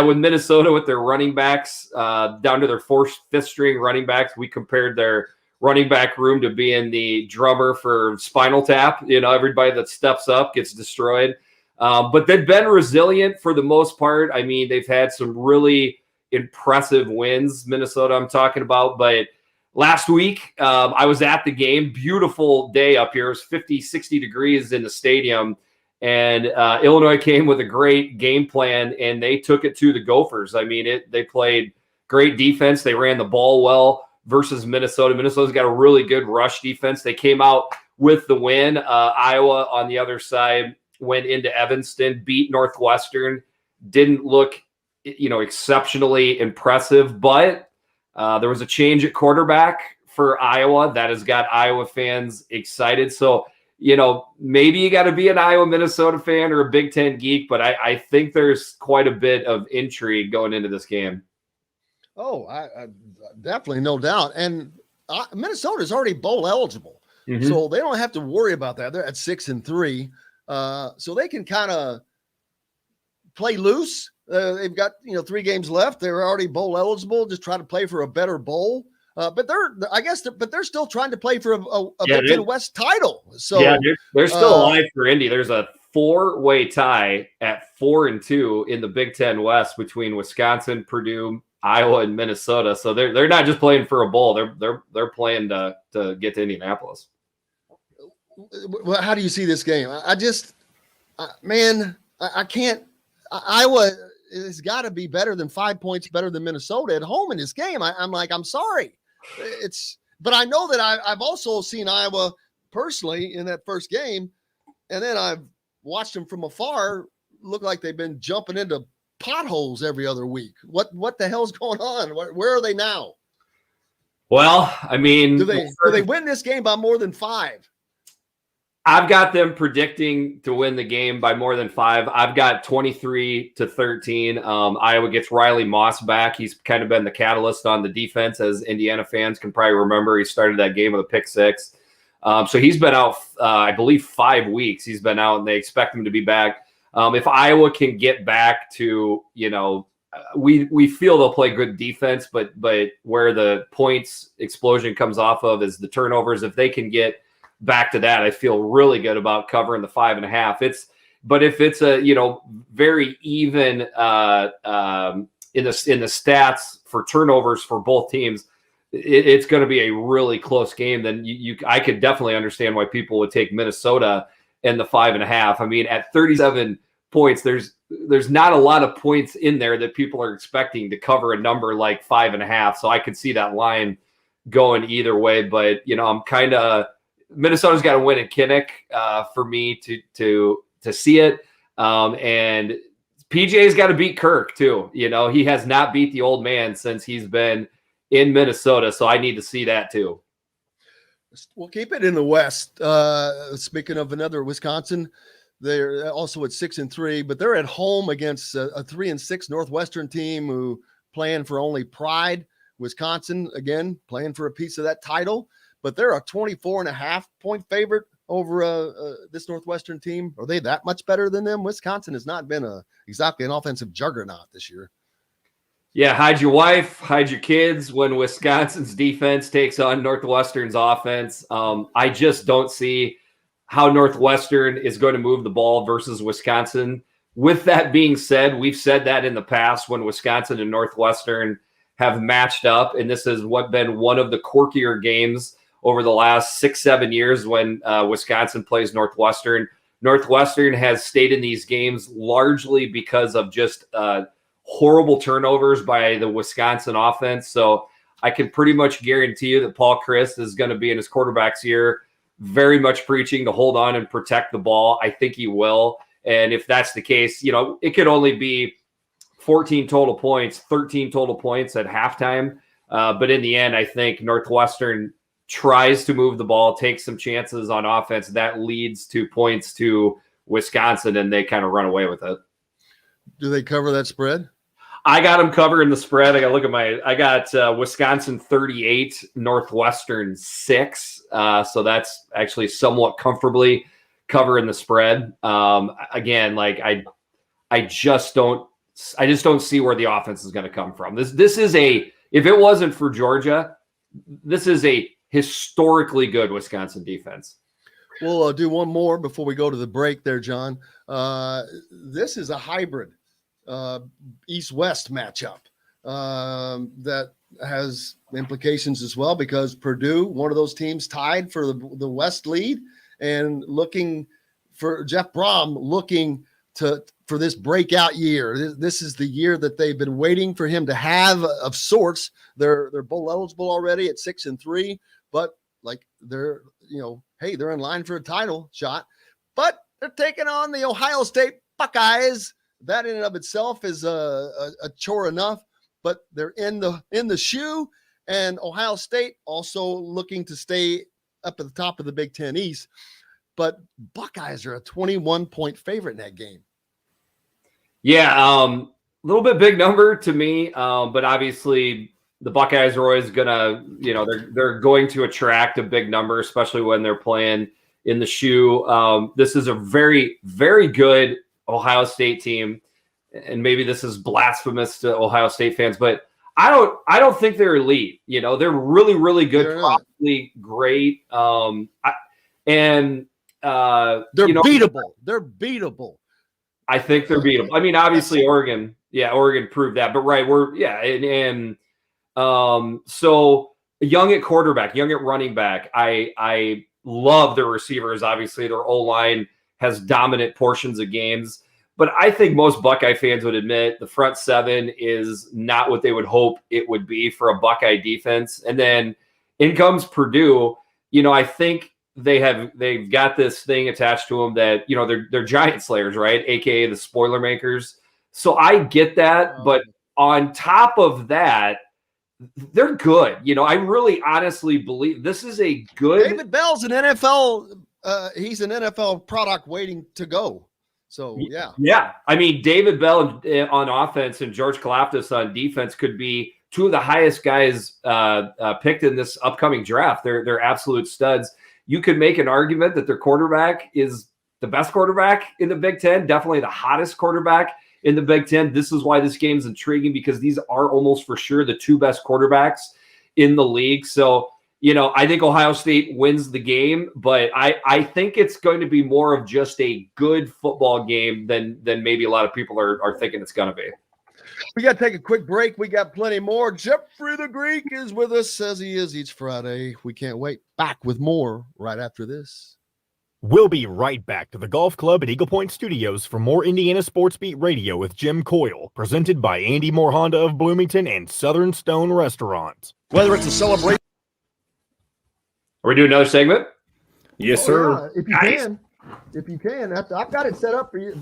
with Minnesota, with their running backs down to their 4th, 5th string running backs, we compared their running back room to being the drummer for Spinal Tap. Everybody that steps up gets destroyed. But they've been resilient for the most part. I mean, they've had some really impressive wins, Minnesota I'm talking about. But last week, I was at the game. Beautiful day up here. It was 50, 60 degrees in the stadium. And Illinois came with a great game plan, and they took it to the Gophers. I mean, they played great defense. They ran the ball well versus Minnesota. Minnesota's got a really good rush defense. They came out with the win. Iowa, on the other side, went into Evanston, beat Northwestern. Didn't look, exceptionally impressive, but there was a change at quarterback for Iowa that has got Iowa fans excited. So, maybe you got to be an Iowa, Minnesota fan or a Big Ten geek, but I think there's quite a bit of intrigue going into this game. Oh, I definitely, no doubt. And Minnesota is already bowl eligible, so they don't have to worry about that. They're at 6-3, so they can kind of play loose. They've got 3 games left. They're already bowl eligible. Just try to play for a better bowl. But they're still trying to play for a Big Ten West title. So they're still alive for Indy. There's a 4-way tie at 4-2 in the Big Ten West between Wisconsin, Purdue, Iowa, and Minnesota. So they're not just playing for a bowl. They're playing to get to Indianapolis. Well, how do you see this game? I can't. Iowa has got to be better than 5 points better than Minnesota at home in this game. I'm sorry. But I know that I've also seen Iowa personally in that first game, and then I've watched them from afar look like they've been jumping into potholes every other week. What the hell's going on? Where are they now? Well, I mean, do they win this game by more than 5? I've got them predicting to win the game by more than 5. I've got 23-13. Iowa gets Riley Moss back. He's kind of been the catalyst on the defense, as Indiana fans can probably remember. He started that game with a pick 6. So he's been out, I believe, 5 weeks. He's been out, and they expect him to be back. If Iowa can get back to, we feel they'll play good defense, but where the points explosion comes off of is the turnovers. If they can get back to that, I feel really good about covering the 5.5. But if it's a very even in the stats for turnovers for both teams, it's going to be a really close game. Then I could definitely understand why people would take Minnesota and the 5.5. I mean, at 37 points, there's not a lot of points in there that people are expecting to cover a number like 5.5. So I could see that line going either way. But I'm kind of Minnesota's got to win at Kinnick for me to see it. And PJ's got to beat Kirk too. He has not beat the old man since he's been in Minnesota. So I need to see that too. We'll keep it in the West. Speaking of another Wisconsin, they're also at 6-3, but they're at home against a 3-6 Northwestern team who playing for only pride. Wisconsin, again, playing for a piece of that title. But they're a 24.5 point favorite over this Northwestern team. Are they that much better than them? Wisconsin has not been exactly an offensive juggernaut this year. Yeah, hide your wife, hide your kids when Wisconsin's defense takes on Northwestern's offense. I just don't see how Northwestern is going to move the ball versus Wisconsin. With that being said, we've said that in the past when Wisconsin and Northwestern have matched up, and this has been one of the quirkier games over the last 6-7 years when Wisconsin plays Northwestern. Northwestern has stayed in these games largely because of just horrible turnovers by the Wisconsin offense. So I can pretty much guarantee you that Paul Chryst is going to be in his quarterback's year, very much preaching to hold on and protect the ball. I think he will. And if that's the case, it could only be 14 total points, 13 total points at halftime. But in the end, I think Northwestern tries to move the ball, takes some chances on offense. That leads to points to Wisconsin, and they kind of run away with it. Do they cover that spread? I got them covering the spread. I got Wisconsin 38, Northwestern 6. So that's actually somewhat comfortably covering the spread. Again, I just don't see where the offense is going to come from. This is if it wasn't for Georgia, this is a historically good Wisconsin defense. We'll do one more before we go to the break there, John. This is a hybrid East-West matchup that has implications as well, because Purdue, one of those teams tied for the West lead, and looking for Jeff Brom, looking for this breakout year. This is the year that they've been waiting for him to have of sorts. They're bowl eligible already at 6-3, but they're in line for a title shot, but they're taking on the Ohio State Buckeyes. That in and of itself is a chore enough, but they're in the shoe, and Ohio State also looking to stay up at the top of the Big Ten East. But Buckeyes are a 21-point favorite in that game. Yeah, a little bit big number to me, but obviously the Buckeyes are always gonna, they're going to attract a big number, especially when they're playing in the shoe. This is a very, very good Ohio State team, and maybe this is blasphemous to Ohio State fans, but I don't think they're elite. They're really, really good, probably great. They're beatable. They're beatable. I think they're beatable. I mean, obviously Oregon proved that, but right, so young at quarterback, young at running back. I love their receivers. Obviously, their O-line has dominant portions of games, but I think most Buckeye fans would admit the front seven is not what they would hope it would be for a Buckeye defense. And then in comes Purdue. I think they've got this thing attached to them that, they're giant slayers, right? AKA the spoiler makers. So I get that, but on top of that, they're good. I really honestly believe this is a good. David Bell's an NFL he's an NFL product waiting to go. So yeah. Yeah. I mean, David Bell on offense and George Kalafdis on defense could be two of the highest guys picked in this upcoming draft. They're absolute studs. You could make an argument that their quarterback is the best quarterback in the Big Ten, definitely the hottest quarterback in the Big Ten. This is why this game is intriguing, because these are almost for sure the two best quarterbacks in the league. So, I think Ohio State wins the game, but I think it's going to be more of just a good football game than maybe a lot of people are thinking it's going to be. We got to take a quick break. We got plenty more. Jeffrey the Greek is with us, as he is each Friday. We can't wait. Back with more right after this. We'll be right back to the Golf Club at Eagle Point Studios for more Indiana Sports Beat Radio with Jim Coyle, presented by Andy Moore Honda of Bloomington and Southern Stone Restaurant. Whether it's a celebration. Are we doing another segment? Yes, sir. Yeah, if you can. I've got it set up for you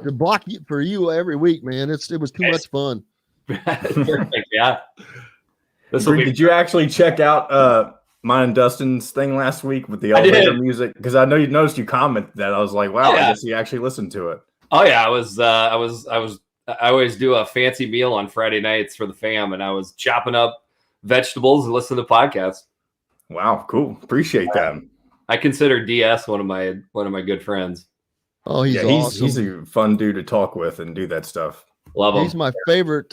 to block you for you every week, man. It was too much fun. Perfect, yeah. Did you actually check out mine and Dustin's thing last week with the elevator music? Because I know you noticed you commented that. I was like, wow, I guess you actually listened to it. Oh yeah, I always do a fancy meal on Friday nights for the fam, and I was chopping up vegetables and listening to podcasts. Wow, cool. Appreciate that. I consider DS one of my good friends. Oh, he's awesome. He's a fun dude to talk with and do that stuff. Love him. He's my favorite.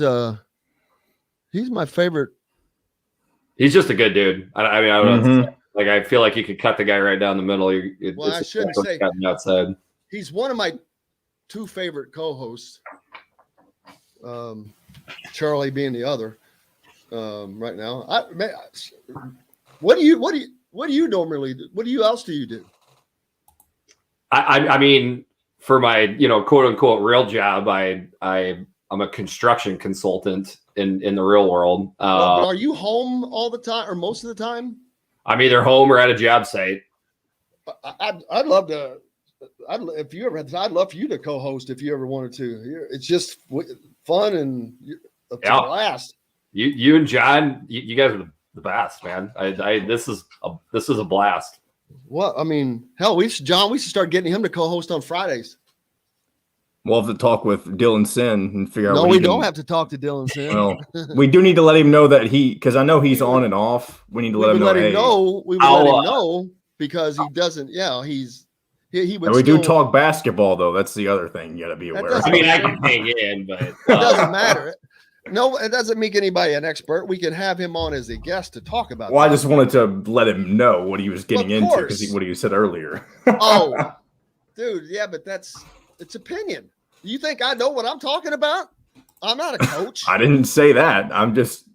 He's just a good dude. I don't like. I feel like you could cut the guy right down the middle. I shouldn't say outside. He's one of my two favorite co-hosts. Charlie being the other. Right now, what do you normally do? What else do you do? I mean, for my quote unquote real job, I'm a construction consultant in the real world. But are you home all the time or most of the time? I'm either home or at a job site. I'd love to. I'd love for you to co-host if you ever wanted to. It's just fun and a blast. You and John, you guys are the best, man. This is a blast. Well, I mean, hell, we should start getting him to co-host on Fridays. We'll have to talk with Dylan Sin and figure out. No, we don't have to talk to Dylan Sin. Well, we do need to let him know that because I know he's on and off. We need to let him know. We would let him know because he doesn't. Yeah, he would. And we do talk basketball though. That's the other thing you got to be aware of. I mean, I can hang in, but it doesn't matter. No, it doesn't make anybody an expert. We can have him on as a guest to talk about. Well, I just wanted to let him know what he was getting into because what he said earlier. Oh, dude, yeah, but it's opinion. You think I know what I'm talking about? I'm not a coach. I didn't say that. I'm just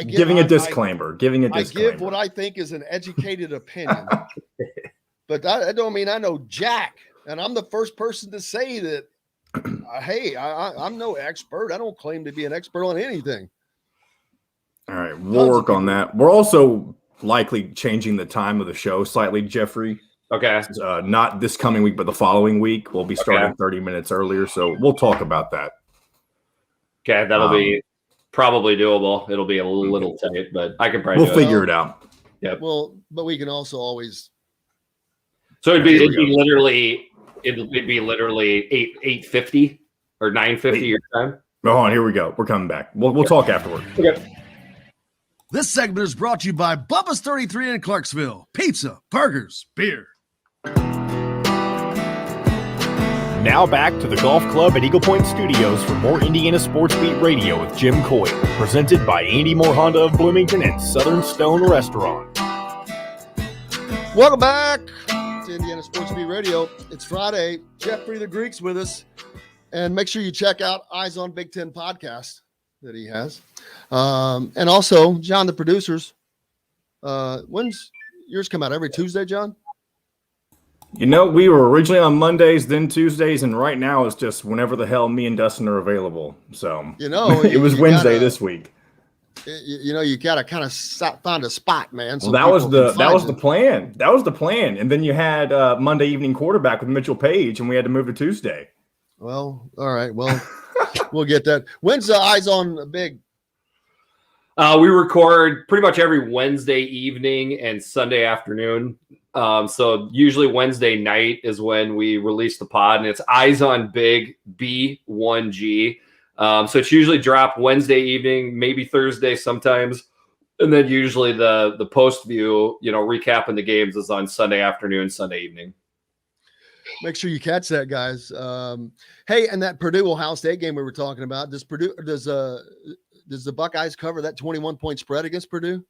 giving a disclaimer. I give what I think is an educated opinion, but I don't mean I know jack. And I'm the first person to say that. Hey, I'm no expert. I don't claim to be an expert on anything. All right, we'll work on that. We're also likely changing the time of the show slightly, Jeffrey. Okay. Not this coming week, but the following week. We'll be starting 30 minutes earlier, so we'll talk about that. Okay, that'll be probably doable. It'll be a little tight, but I can probably figure it out. Yeah. Well, but we can also always. So it'd be literally 8:50 or 9:50 your time. Oh, on, here we go. We're coming back. We'll talk afterward. Okay. This segment is brought to you by Bubba's 33 in Clarksville. Pizza, burgers, beer. Now back to the Golf Club at Eagle Point Studios for more Indiana Sports Beat Radio with Jim Coyle, presented by Andy Moore Honda of Bloomington and Southern Stone Restaurant. Welcome back to Indiana Sports Beat Radio. It's Friday. Jeffrey the Greek's with us. And make sure you check out Eyes on Big Ten podcast that he has. And also, John, the producers. When's yours come out? Every Tuesday, John? You know, we were originally on Mondays, then Tuesdays, and right now it's just whenever the hell me and Dustin are available. So, it was Wednesday this week. You got to kind of find a spot, man. So that was the plan. That was the plan. And then you had Monday evening quarterback with Mitchell Page, and we had to move to Tuesday. Well, all right. Well, we'll get that. When's the Eyes on Big? We record pretty much every Wednesday evening and Sunday afternoon. So usually Wednesday night is when we release the pod, and it's Eyes on Big B1G. So it's usually drop Wednesday evening, maybe Thursday sometimes. And then usually the post view, recapping the games is on Sunday afternoon, Sunday evening. Make sure you catch that, guys. Hey, and that Purdue Ohio State game we were talking about, does the Buckeyes cover that 21-point spread against Purdue?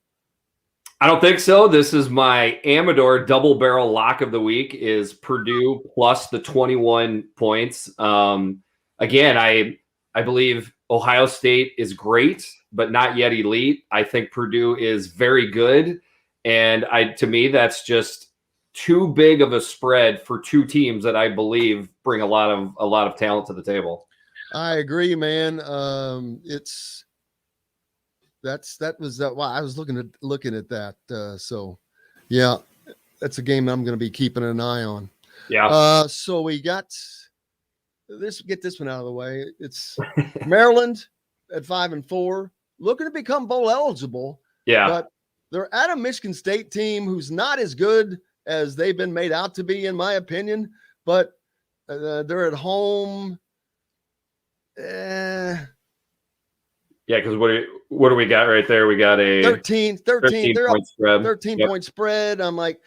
I don't think so. This is my Amador double barrel lock of the week is Purdue plus the 21 points. Again, I believe Ohio State is great, but not yet elite. I think Purdue is very good. And to me, that's just too big of a spread for two teams that I believe bring a lot of talent to the table. I agree, man. That was why I was looking at that. So yeah, that's a game I'm going to be keeping an eye on. Yeah. So we got this. Get this one out of the way. It's Maryland at 5-4, looking to become bowl eligible. Yeah. But they're at a Michigan State team who's not as good as they've been made out to be, in my opinion. But they're at home. Yeah, because what do we got right there? We got a 13 point spread. 13-point spread. I'm like,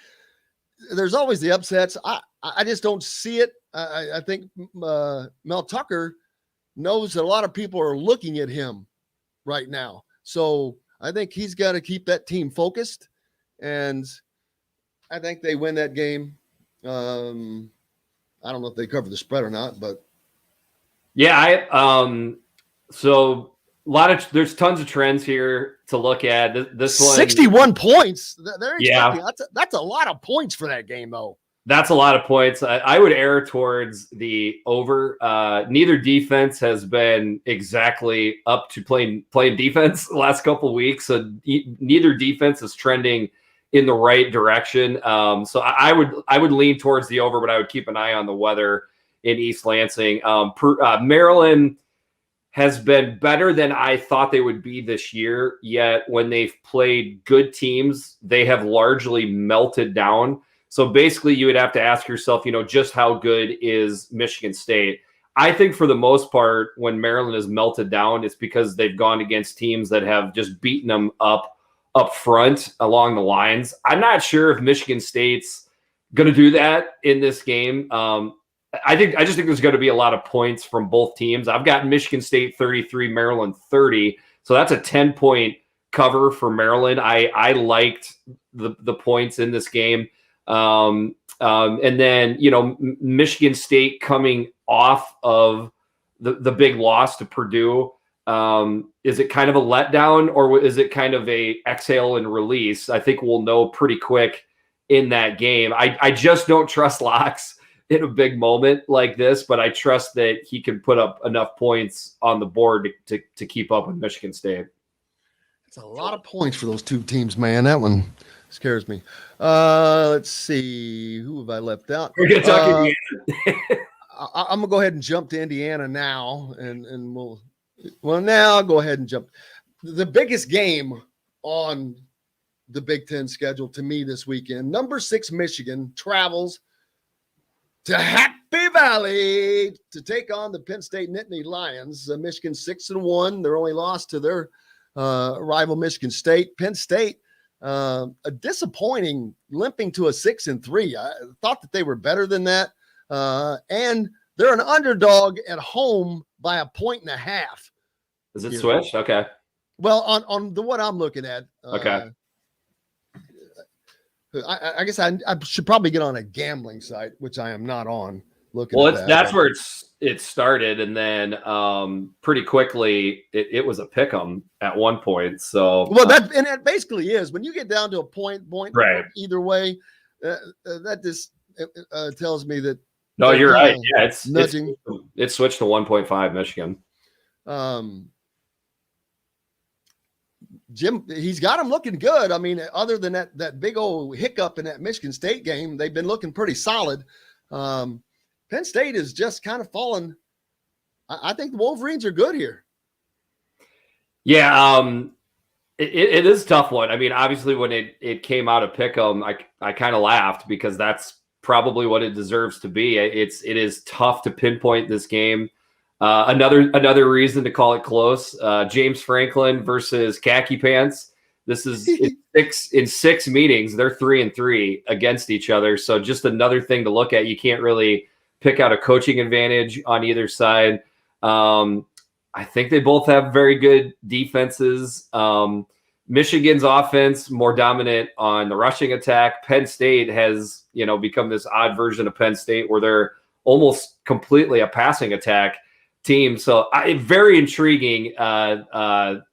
there's always the upsets. I just don't see it. I think Mel Tucker knows that a lot of people are looking at him right now. So I think he's got to keep that team focused. And I think they win that game. I don't know if they cover the spread or not, but. Yeah, so there's tons of trends here to look at. This one 61 points. Yeah, that's a lot of points for that game, though. That's a lot of points. I would err towards the over. Neither defense has been exactly up to playing defense the last couple of weeks, so neither defense is trending in the right direction. So I would lean towards the over, but I would keep an eye on the weather in East Lansing. Maryland has been better than I thought they would be this year, yet when they've played good teams, they have largely melted down. So basically you would have to ask yourself, just how good is Michigan State? I think for the most part, when Maryland has melted down, it's because they've gone against teams that have just beaten them up front along the lines. I'm not sure if Michigan State's going to do that in this game. I just think there's going to be a lot of points from both teams. I've got Michigan State 33, Maryland 30. So that's a 10-point cover for Maryland. I liked the points in this game. And then, Michigan State coming off of the big loss to Purdue. Is it kind of a letdown, or is it kind of a exhale and release? I think we'll know pretty quick in that game. I just don't trust locks in a big moment like this, but I trust that he can put up enough points on the board to keep up with Michigan State. It's a lot of points for those two teams, man. That one scares me. Let's see. Who have I left out? We're going to talk Indiana. I'm going to go ahead and jump to Indiana now, and now I'll go ahead and jump. The biggest game on the Big Ten schedule to me this weekend, number 6 Michigan travels to Happy Valley to take on the Penn State Nittany Lions. Michigan 6-1. They're only lost to their rival Michigan State. Penn State, a disappointing, limping to a 6-3. I thought that they were better than that. And they're an underdog at home by 1.5. Is it switched? Okay. Well, on the what I'm looking at. Okay. I guess I should probably get on a gambling site, which I am not on. That's where it started, and then pretty quickly it was a pick 'em at one point. So that basically is when you get down to a point right either way. That just tells me that. No, you're right. Yeah, it's nudging. It switched to 1.5 Michigan. Jim, he's got them looking good. I mean, other than that big old hiccup in that Michigan State game, they've been looking pretty solid. Penn State is just kind of fallen. I think the Wolverines are good here. Yeah. It is a tough one. I mean, obviously, when it came out of Pick'em, I kind of laughed because that's probably what it deserves to be. It is tough to pinpoint this game. Another reason to call it close. James Franklin versus Khaki Pants. This is in six meetings. They're 3-3 against each other. So just another thing to look at. You can't really pick out a coaching advantage on either side. I think they both have very good defenses. Michigan's offense more dominant on the rushing attack. Penn State has, become this odd version of Penn State where they're almost completely a passing attack team. So very intriguing matchup.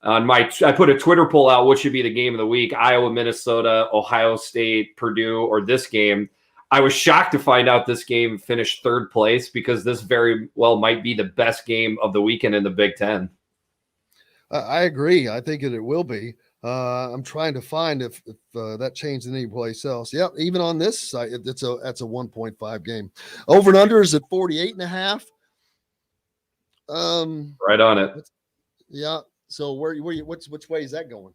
I put a Twitter poll out, what should be the game of the week? Iowa, Minnesota, Ohio State, Purdue, or this game. I was shocked to find out this game finished third place because this very well might be the best game of the weekend in the Big Ten. I agree. I think it will be. I'm trying to find if that changed any place else. Yep, even on this site, that's a 1.5 game. Over and under is at 48.5. Right on it. Yeah. So which way is that going?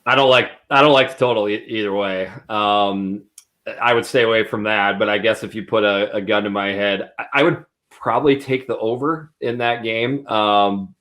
I don't like the total either way. I would stay away from that, but I guess if you put a gun to my head, I would probably take the over in that game,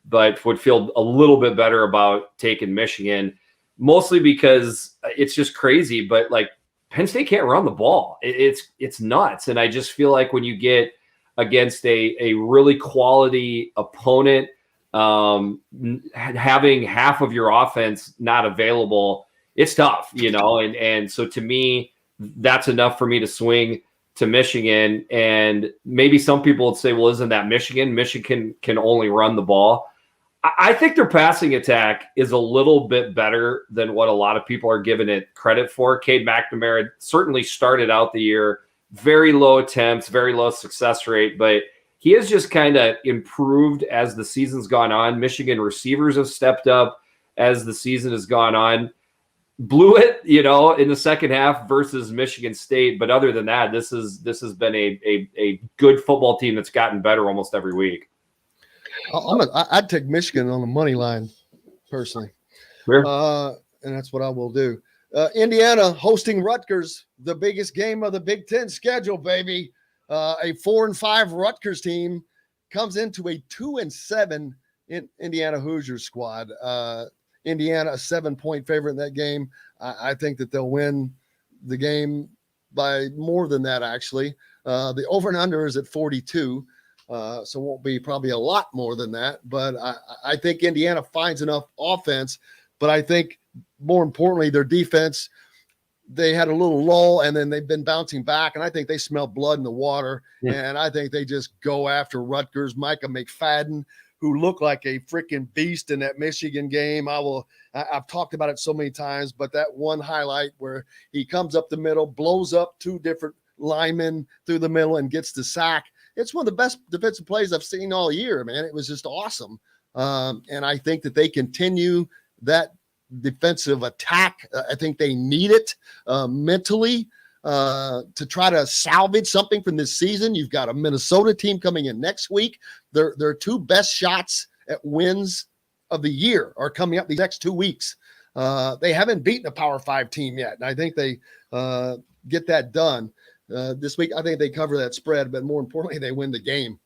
but would feel a little bit better about taking Michigan, mostly because it's just crazy. But like Penn State can't run the ball. It's nuts. And I just feel like when you get against a really quality opponent, having half of your offense not available, it's tough, and so to me, that's enough for me to swing to Michigan. And maybe some people would say, well, isn't that Michigan? Michigan can only run the ball. I think their passing attack is a little bit better than what a lot of people are giving it credit for. Cade McNamara certainly started out the year very low attempts, very low success rate, but he has just kind of improved as the season's gone on. Michigan receivers have stepped up as the season has gone on. Blew it, in the second half versus Michigan State. But other than that, this has been a good football team that's gotten better almost every week. I'd take Michigan on the money line, personally. Sure. And that's what I will do. Indiana hosting Rutgers, the biggest game of the Big Ten schedule, baby. A 4-5 Rutgers team comes into a 2-7 Indiana Hoosiers squad. Indiana, a 7-point favorite in that game. I think that they'll win the game by more than that, actually. The over and under is at 42, so won't be probably a lot more than that. But I think Indiana finds enough offense. But I think more importantly, their defense, they had a little lull, and then they've been bouncing back, and I think they smell blood in the water. Yeah. And I think they just go after Rutgers. Micah McFadden, who looked like a freaking beast in that Michigan game. I've talked about it so many times, but that one highlight where he comes up the middle, blows up two different linemen through the middle and gets the sack. It's one of the best defensive plays I've seen all year, man. It was just awesome. And I think that they continue that defensive attack. I think they need it mentally to try to salvage something from this season. You've got a Minnesota team coming in next week. Their two best shots at wins of the year are coming up these next 2 weeks. They haven't beaten a Power 5 team yet, and I think they get that done this week. I think they cover that spread, but more importantly, they win the game.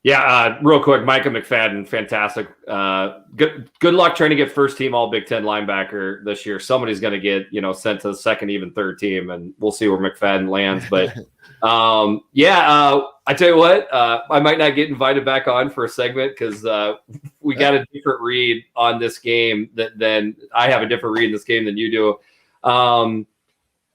Yeah, real quick, Micah McFadden, fantastic. Good luck trying to get first team All Big Ten linebacker this year. Somebody's going to get sent to the second, even third team, and we'll see where McFadden lands. But I tell you what, I might not get invited back on for a segment because we got a different read on this game than I have a different read in this game than you do.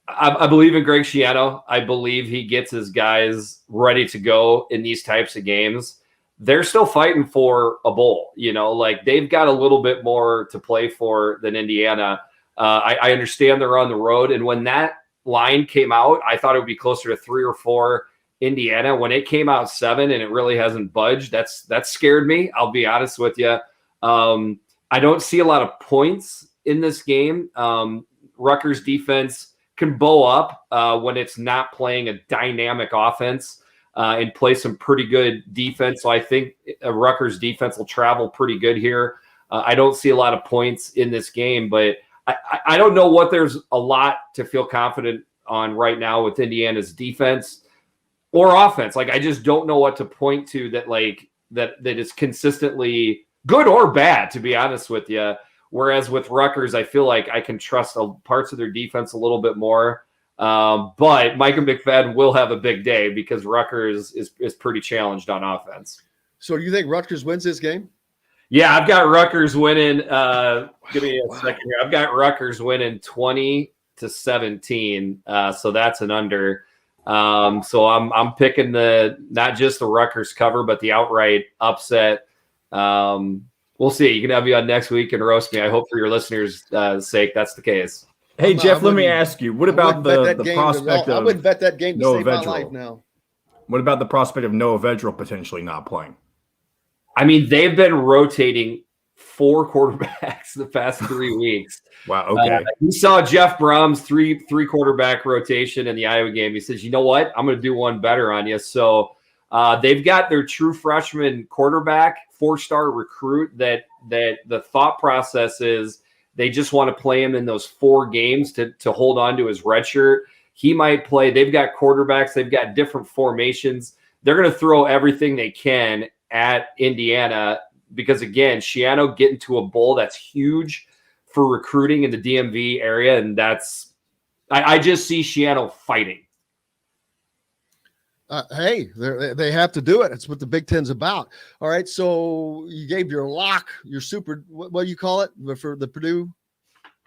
I believe in Greg Schiano. I believe he gets his guys ready to go in these types of games. They're still fighting for a bowl, they've got a little bit more to play for than Indiana. I understand they're on the road. And when that line came out, I thought it would be closer to 3 or 4 Indiana. When it came out 7 and it really hasn't budged, that scared me. I'll be honest with you. I don't see a lot of points in this game. Rutgers defense can bow up when it's not playing a dynamic offense. and play some pretty good defense. So I think Rutgers defense will travel pretty good here. I don't see a lot of points in this game, but I don't know what there's a lot to feel confident on right now with Indiana's defense or offense. Like, I just don't know what to point to that is consistently good or bad, to be honest with you. Whereas with Rutgers, I feel like I can trust parts of their defense a little bit more. But Micah McFadden will have a big day because Rutgers is pretty challenged on offense. So do you think Rutgers wins this game? Yeah, I've got Rutgers winning. Give me a second here. I've got Rutgers winning 20-17. So that's an under. So I'm picking not just the Rutgers cover, but the outright upset. We'll see. You can have me on next week and roast me. I hope for your listeners' sake that's the case. Hey, Jeff, let me ask you, what about the prospect of I wouldn't bet that game to Noah save my Vedral? life now. What about the prospect of Noah Vedral potentially not playing? I mean, they've been rotating 4 quarterbacks the past 3 weeks. Wow, okay. You saw Jeff Brom's three quarterback rotation in the Iowa game. He says, you know what? I'm going to do one better on you. So they've got their true freshman quarterback, 4-star recruit that the thought process is they just want to play him in those 4 games to hold on to his red shirt. He might play. They've got quarterbacks. They've got different formations. They're going to throw everything they can at Indiana because, again, Shiano getting to a bowl, that's huge for recruiting in the DMV area, and I just see Shiano fighting. Hey, they have to do it. It's what the Big Ten's about. All right, so you gave your lock, your super, what do you call it for the Purdue?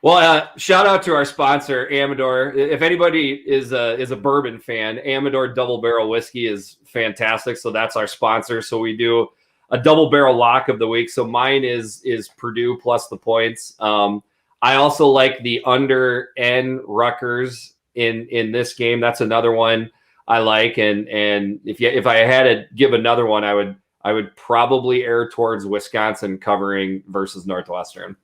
Well, shout out to our sponsor, Amador. If anybody is a bourbon fan, Amador Double Barrel Whiskey is fantastic. So that's our sponsor. So we do a double barrel lock of the week. So mine is Purdue plus the points. I also like the under N Rutgers in this game. That's another one I like. And if I had to give another one, I would probably err towards Wisconsin covering versus Northwestern.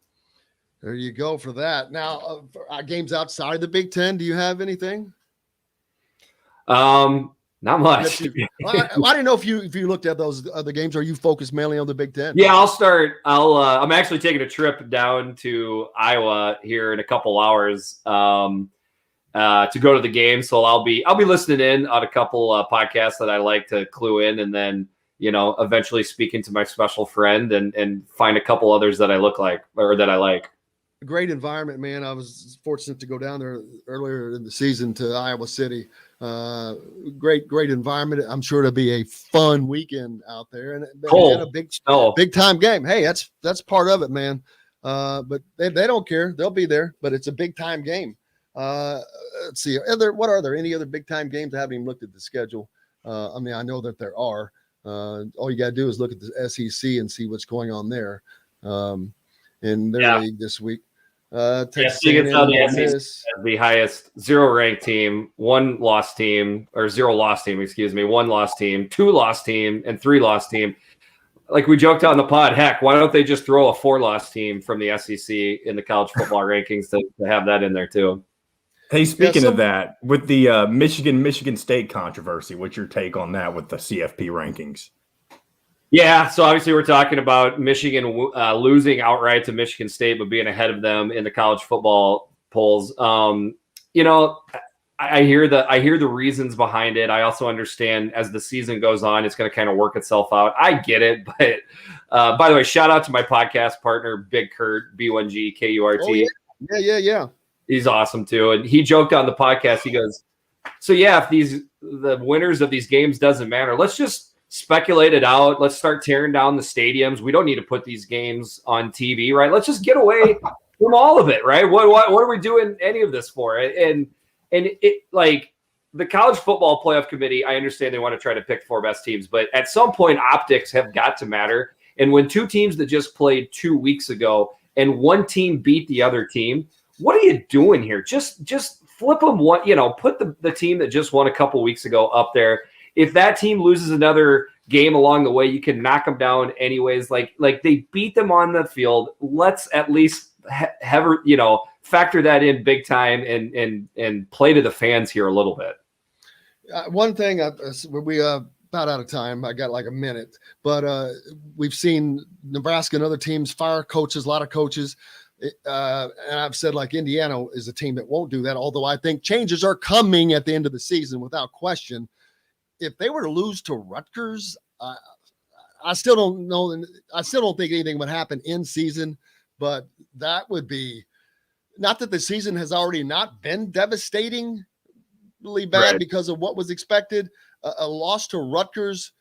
There you go for that. Now, for games outside of the Big Ten, do you have anything? Not much. I didn't know if you looked at those other games, or you focused mainly on the Big Ten. Yeah, I'll start. I'm actually taking a trip down to Iowa here in a couple hours to go to the game. So I'll be listening in on a couple podcasts that I like to clue in, and then eventually speaking to my special friend and find a couple others that I like. Great environment, man. I was fortunate to go down there earlier in the season to Iowa City. Great environment. I'm sure it'll be a fun weekend out there, and a big time game. Hey, that's part of it, man. But they don't care. They'll be there, but it's a big time game. Let's see. Are there any other big time games? I haven't even looked at the schedule. I mean, I know that there are. All you got to do is look at the SEC and see what's going on there in their league this week. Texas A&M, the highest 0 ranked team, 1 loss team, or 0 loss team, 1 loss team, 2 loss team, and 3 loss team. Like we joked on the pod, heck, why don't they just throw a 4 loss team from the SEC in the college football rankings to have that in there too? Hey, speaking of that, with the Michigan State controversy, what's your take on that with the CFP rankings? Yeah, so obviously we're talking about Michigan losing outright to Michigan State, but being ahead of them in the college football polls. I hear the reasons behind it. I also understand as the season goes on, it's going to kind of work itself out. I get it, but by the way, shout out to my podcast partner, Big Kurt, B1G KURT. Oh, yeah. He's awesome too, and he joked on the podcast. He goes, "So yeah, if the winners of these games doesn't matter, let's just speculate it out. Let's start tearing down the stadiums. We don't need to put these games on TV, right? Let's just get away from all of it, right? What are we doing any of this for?" And it, like, the college football playoff committee, I understand they want to try to pick 4 best teams, but at some point optics have got to matter. And when 2 teams that just played 2 weeks ago and 1 team beat the other team, what are you doing here? Just flip them one, put the team that just won a couple weeks ago up there. If that team loses another game along the way, you can knock them down anyways. Like they beat them on the field. Let's at least factor that in big time and play to the fans here a little bit. One thing, we about out of time. I got like a minute, but we've seen Nebraska and other teams fire coaches, a lot of coaches. And I've said like Indiana is a team that won't do that, although I think changes are coming at the end of the season without question. If they were to lose to Rutgers, I still don't know. I still don't think anything would happen in season, but that would be not that the season has already not been devastatingly bad because of what was expected. A loss to Rutgers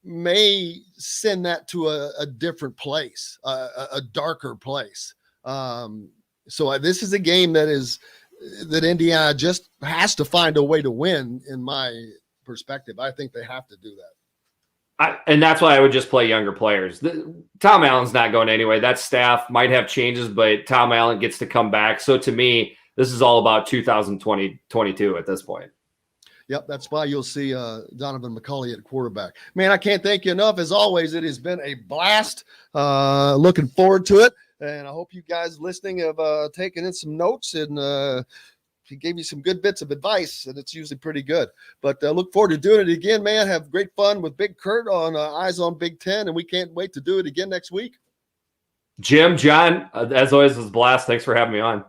may send that to a different place, a darker place. So this is a game that Indiana just has to find a way to win. In my perspective, I think they have to do that. And that's why I would just play younger players. Tom Allen's not going anyway. That staff might have changes, but Tom Allen gets to come back. So to me, this is all about 2020-22 at this point. Yep, that's why you'll see Donovan McCulley at quarterback. Man, I can't thank you enough. As always, it has been a blast. Looking forward to it. And I hope you guys listening have taken in some notes and he gave you some good bits of advice, and it's usually pretty good. But look forward to doing it again, man. Have great fun with Big Kurt on Eyes on Big Ten, and we can't wait to do it again next week. Jim, John, as always, it was a blast. Thanks for having me on.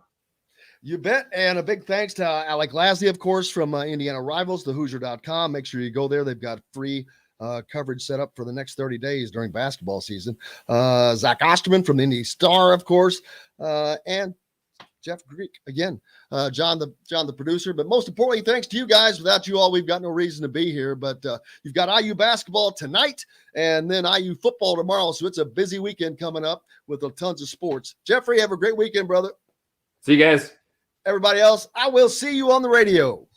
You bet. And a big thanks to Alec Lasley, of course, from Indiana Rivals, thehoosier.com. Make sure you go there. They've got free coverage set up for the next 30 days during basketball season. Zach Osterman from the Indy Star, of course, and Jeff Greek again, John the producer. But most importantly, thanks to you guys. Without you all, we've got no reason to be here. But you've got IU basketball tonight and then IU football tomorrow. So it's a busy weekend coming up with tons of sports. Jeffrey, have a great weekend, brother. See you guys. Everybody else, I will see you on the radio.